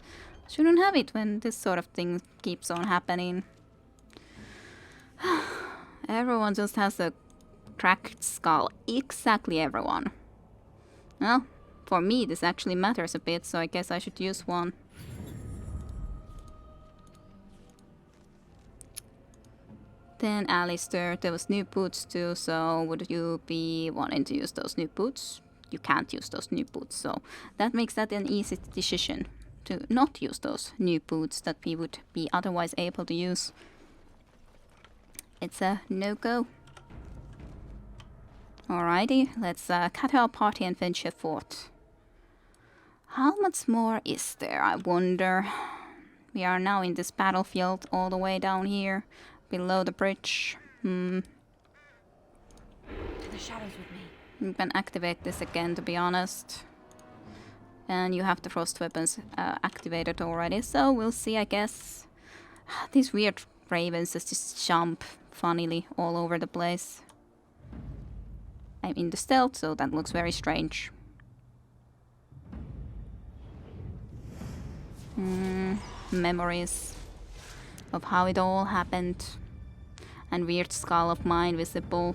Shouldn't have it when this sort of thing keeps on happening. Everyone just has a cracked skull. Exactly everyone. Well, for me this actually matters a bit, so I guess I should use one. Then Alistair, there was new boots too, so would you be wanting to use those new boots? You can't use those new boots, so that makes that an easy decision to not use those new boots that we would be otherwise able to use. It's a no-go. Alrighty, let's cut our party and venture forth. How much more is there, I wonder? We are now in this battlefield all the way down here. below the bridge. To the shadows with me. You can activate this again, to be honest. And you have the frost weapons activated already, so we'll see, I guess. These weird ravens just jump funnily all over the place. I'm in the stealth, so that looks very strange. Memories of how it all happened. And weird skull of mine visible.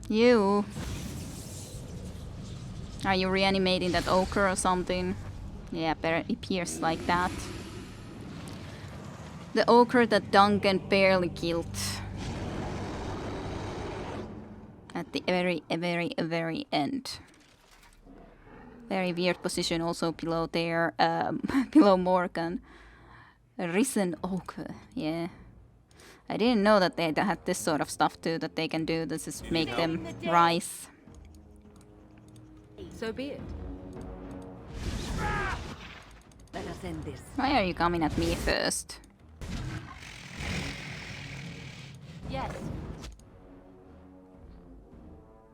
You. Are you reanimating that ochre or something? Yeah, it appears like that. The ochre that Duncan barely killed. At the very end. Very weird position also below there, below Morgan. A risen ochre, yeah. I didn't know that they had this sort of stuff too, that they can do. This is make them rise. So be it. Let us end this. Why are you coming at me first? Yes.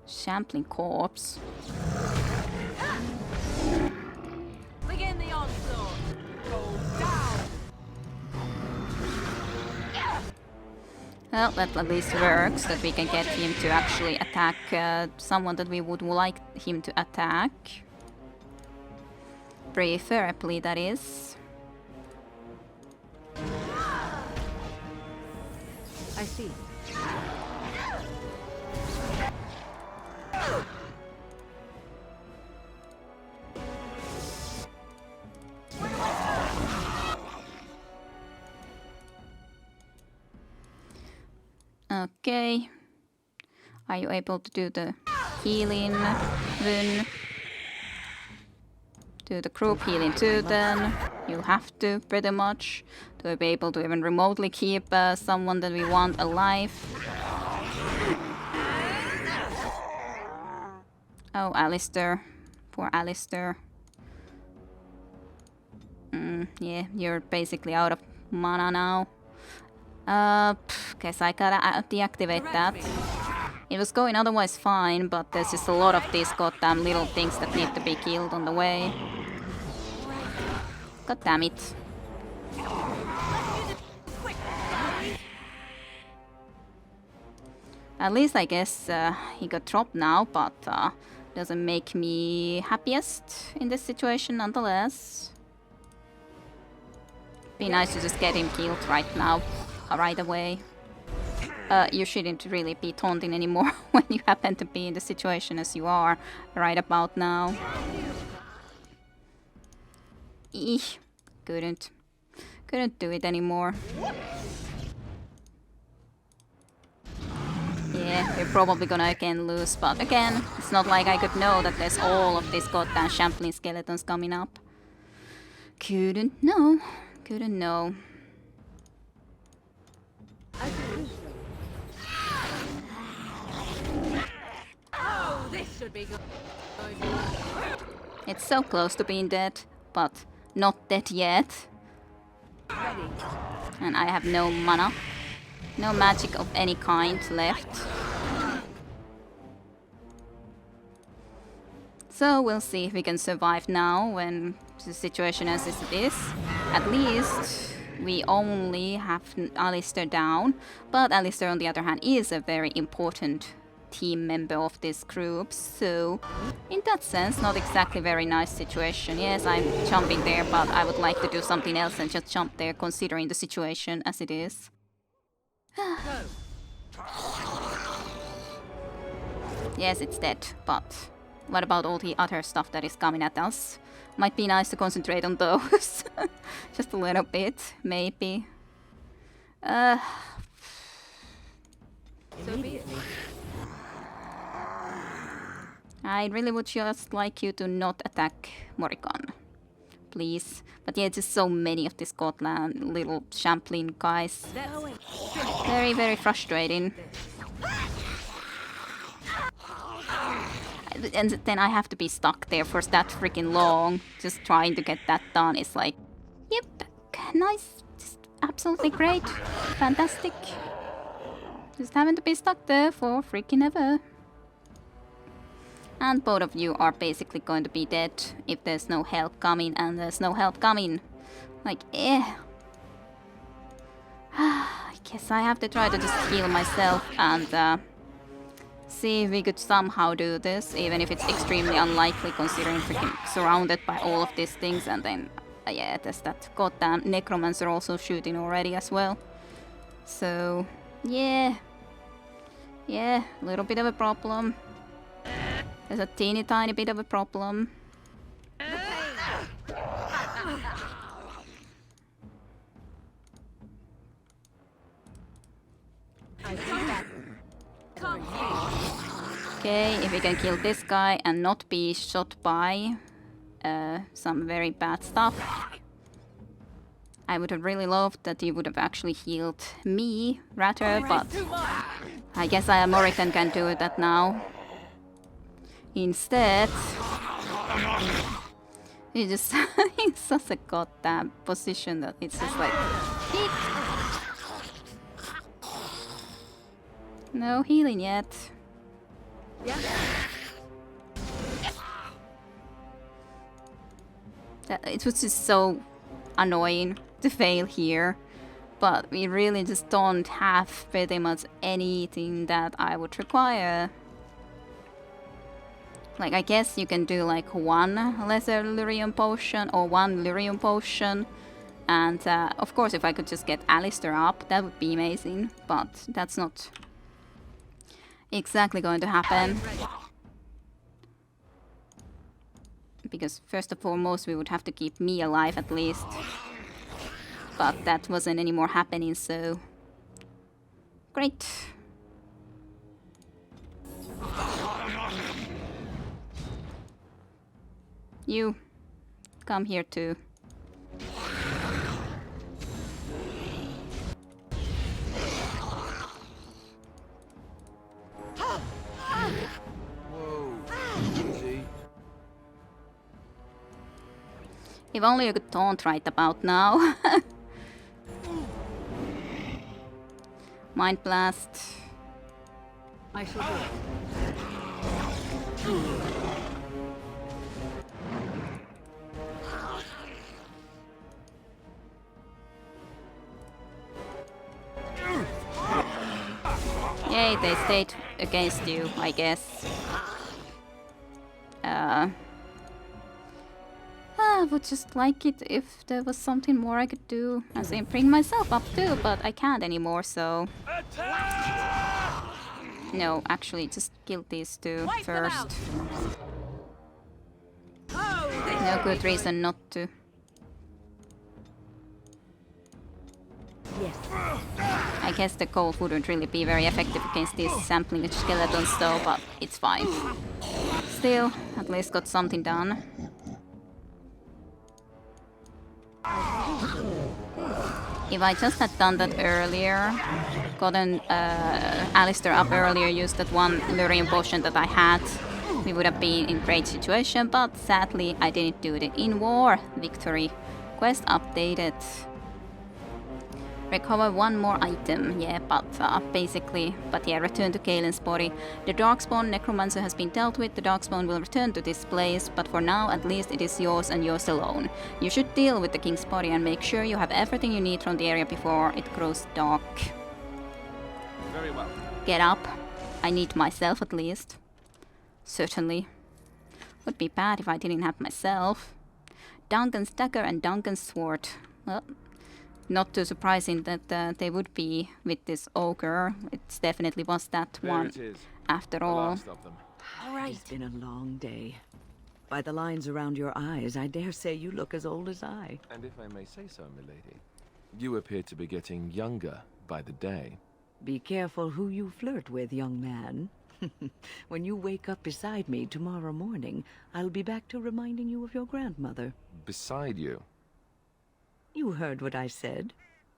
Shambling corpse. Begin the onslaught. Go down. Well, that at least works, that we can get him to actually attack someone that we would like him to attack. Preferably, that is. I see. Okay. Are you able to do the healing rune? Do the group healing too then. You have to, pretty much. To be able to even remotely keep someone that we want alive. Oh, Alistair. Poor Alistair. Yeah, you're basically out of mana now. Guess I gotta deactivate that. It was going otherwise fine, but there's just a lot of these goddamn little things that need to be killed on the way. God damn it. At least I guess he got dropped now, but doesn't make me happiest in this situation nonetheless. Be nice to just get him killed right now, right away. You shouldn't really be taunting anymore when you happen to be in the situation as you are right about now. Eesh, couldn't do it anymore. Yeah, we're probably gonna again lose, but again, it's not like I could know that there's all of these goddamn shambling skeletons coming up. Couldn't know. Oh, this should be good. It's so close to being dead, but not dead yet. Ready. And I have no mana. No magic of any kind left. So we'll see if we can survive now when the situation as it is. At least we only have Alistair down, but Alistair on the other hand is a very important team member of this group, so in that sense not exactly very nice situation. Yes, I'm jumping there, but I would like to do something else than just jump there considering the situation as it is. Yes, it's dead, but what about all the other stuff that is coming at us? Might be nice to concentrate on those. Just a little bit, maybe. So be it. I really would just like you to not attack Morrigan. Please. But yeah, just so many of these Scotland little shambling guys. Very, very frustrating. And then I have to be stuck there for that freaking long. Just trying to get that done is like, yep, nice. Just absolutely great. Fantastic. Just having to be stuck there for freaking ever. And both of you are basically going to be dead if there's no help coming, and there's no help coming. Like, I guess I have to try to just heal myself and see if we could somehow do this, even if it's extremely unlikely considering freaking surrounded by all of these things. And then, yeah, there's that goddamn necromancer also shooting already as well. So, yeah. Yeah, a little bit of a problem. There's a teeny tiny bit of a problem. Okay, if we can kill this guy and not be shot by some very bad stuff. I would have really loved that he would have actually healed me rather, but I guess I American can do that now. Instead, he just in such a goddamn position that it's just like hit. No healing yet. It was just so annoying to fail here, but we really just don't have pretty much anything that I would require. Like, I guess you can do like one lesser lyrium potion or one lyrium potion, and of course if I could just get Alistair up, that would be amazing, but that's not exactly going to happen. Because first and foremost we would have to keep me alive at least. But that wasn't anymore happening, so... Great. You, come here too. If only you could taunt right about now. Mind Blast. I shall do it. Yay, they stayed against you, I guess. I would just like it if there was something more I could do. As in bring myself up too, but I can't anymore, so... No, actually, just kill these two first. No good reason not to. Yes. I guess the cold wouldn't really be very effective against these sampling skeletons though, but it's fine. Still, at least got something done. If I just had done that earlier, gotten Alistair up earlier, used that one lyrium potion that I had, we would have been in great situation, but sadly I didn't do it in war. Victory. Quest updated. Recover one more item, yeah, but basically, return to Kaelin's body. The Darkspawn Necromancer has been dealt with, the Darkspawn will return to this place, but for now, at least it is yours and yours alone. You should deal with the King's body and make sure you have everything you need from the area before it grows dark. Very well. Get up. I need myself at least. Certainly. Would be bad if I didn't have myself. Duncan's dagger and Duncan's sword. Well, not too surprising that they would be with this ogre. It definitely was that There one, it is. after The all. last of them. All right. It's been a long day. By the lines around your eyes, I dare say you look as old as I. And if I may say so, milady, you appear to be getting younger by the day. Be careful who you flirt with, young man. When you wake up beside me tomorrow morning, I'll be back to reminding you of your grandmother. Beside you. You heard what I said.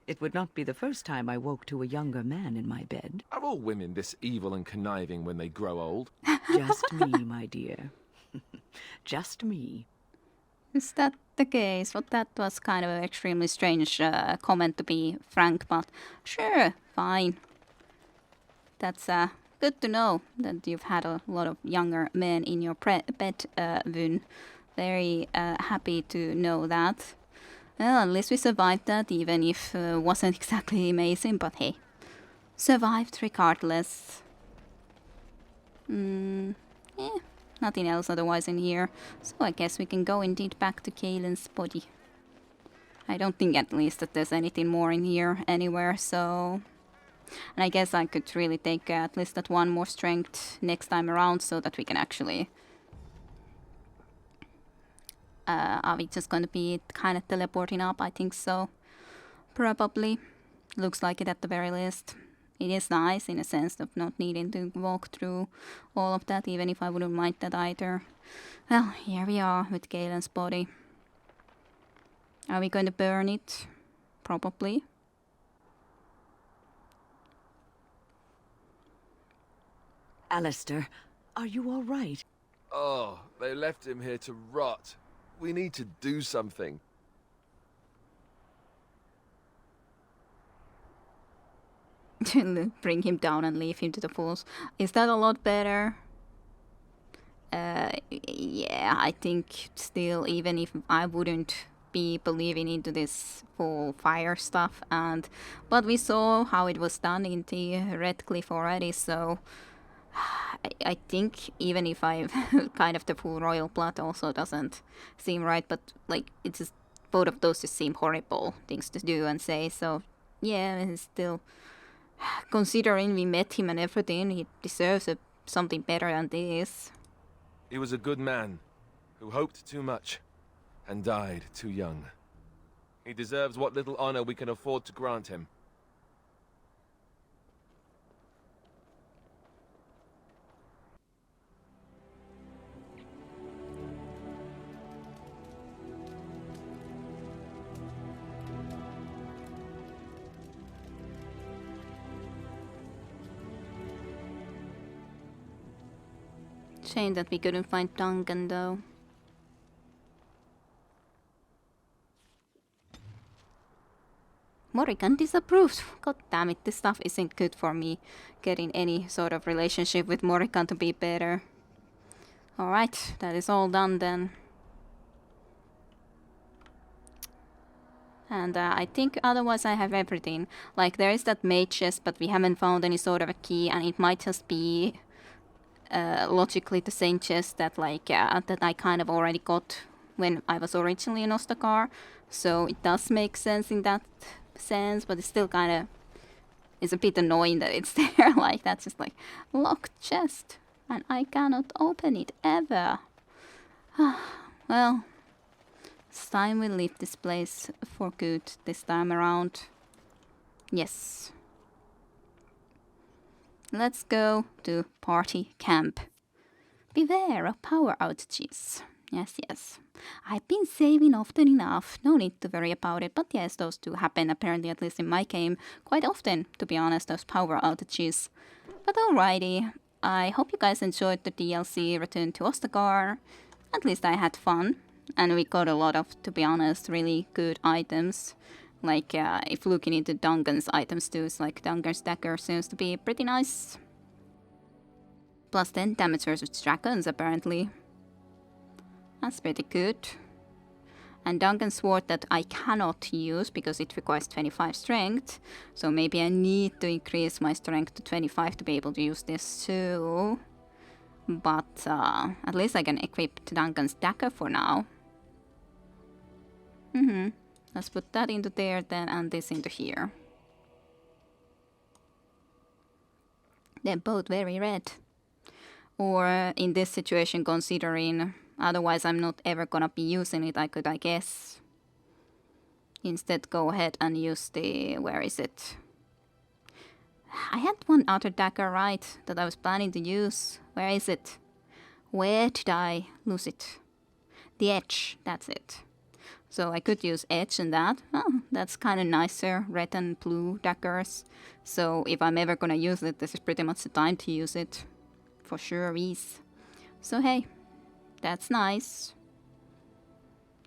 It would not be the first time I woke to a younger man in my bed. Are all women this evil and conniving when they grow old? Just me, my dear. Just me. Is that the case? Well, that was kind of an extremely strange comment to be frank, but sure, fine. That's good to know that you've had a lot of younger men in your bed, Vun. Very happy to know that. Well, at least we survived that, even if it wasn't exactly amazing, but hey. Survived regardless. Nothing else otherwise in here. So I guess we can go indeed back to Kaelin's body. I don't think at least that there's anything more in here anywhere, so... And I guess I could really take at least that one more strength next time around so that we can actually... are we just gonna be kind of teleporting up? I think so. Probably. Looks like it at the very least. It is nice in a sense of not needing to walk through all of that, even if I wouldn't mind that either. Well, here we are with Galen's body. Are we going to burn it? Probably. Alistair, are you all right? Oh, they left him here to rot. We need to do something. Bring him down and leave him to the fools. Is that a lot better? Yeah, I think still, even if I wouldn't be believing into this full fire stuff, but we saw how it was done in the Red Cliff already, so I think even if I kind of the full royal blood also doesn't seem right, but like it's just both of those just seem horrible things to do and say, so yeah, it's still, considering we met him and everything, he deserves something better than this. He was a good man, who hoped too much, and died too young. He deserves what little honor we can afford to grant him. Shame that we couldn't find Duncan though. Morrigan disapproves. God damn it, this stuff isn't good for me. Getting any sort of relationship with Morrigan to be better. Alright, that is all done then. And I think otherwise I have everything. Like there is that mage chest, but we haven't found any sort of a key, and it might just be logically the same chest that that I kind of already got when I was originally in Ostagar. So it does make sense in that sense, but it's still kind of is a bit annoying that it's there. Like that's just like locked chest, and I cannot open it ever. Well, it's time we leave this place for good this time around. Yes. Let's go to party camp. Beware of power outages. Yes, yes. I've been saving often enough. No need to worry about it. But yes, those do happen, apparently, at least in my game, quite often, to be honest, those power outages. But alrighty. I hope you guys enjoyed the DLC Return to Ostagar. At least I had fun. And we got a lot of, to be honest, really good items. Like, if looking into Duncan's items too, it's like Duncan's dagger seems to be pretty nice. Plus 10 damage versus dragons, apparently. That's pretty good. And Duncan's sword that I cannot use because it requires 25 strength. So maybe I need to increase my strength to 25 to be able to use this too. But at least I can equip Duncan's dagger for now. Let's put that into there then, and this into here. They're both very red. Or in this situation, considering otherwise I'm not ever gonna be using it, I could, I guess, instead go ahead and use the... where is it? I had one other dagger, right, that I was planning to use. Where is it? Where did I lose it? The edge, that's it. So I could use edge and that. Oh, that's kind of nicer, red and blue daggers. So if I'm ever gonna use it, this is pretty much the time to use it. For sure is. So hey, that's nice.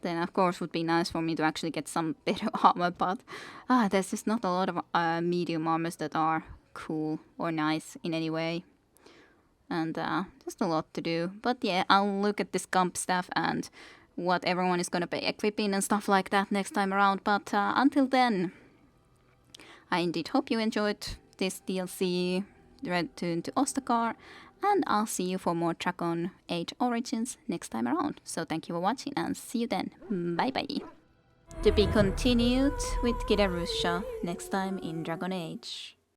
then of course would be nice for me to actually get some better armor, but there's just not a lot of medium armors that are cool or nice in any way. And just a lot to do. But yeah, I'll look at this comp stuff and what everyone is gonna be equipping and stuff like that next time around. But until then, I indeed hope you enjoyed this DLC Return to Ostagar, and I'll see you for more Dragon Age Origins next time around. So thank you for watching and see you then. Bye bye. To be continued with Kidarusha next time in Dragon Age.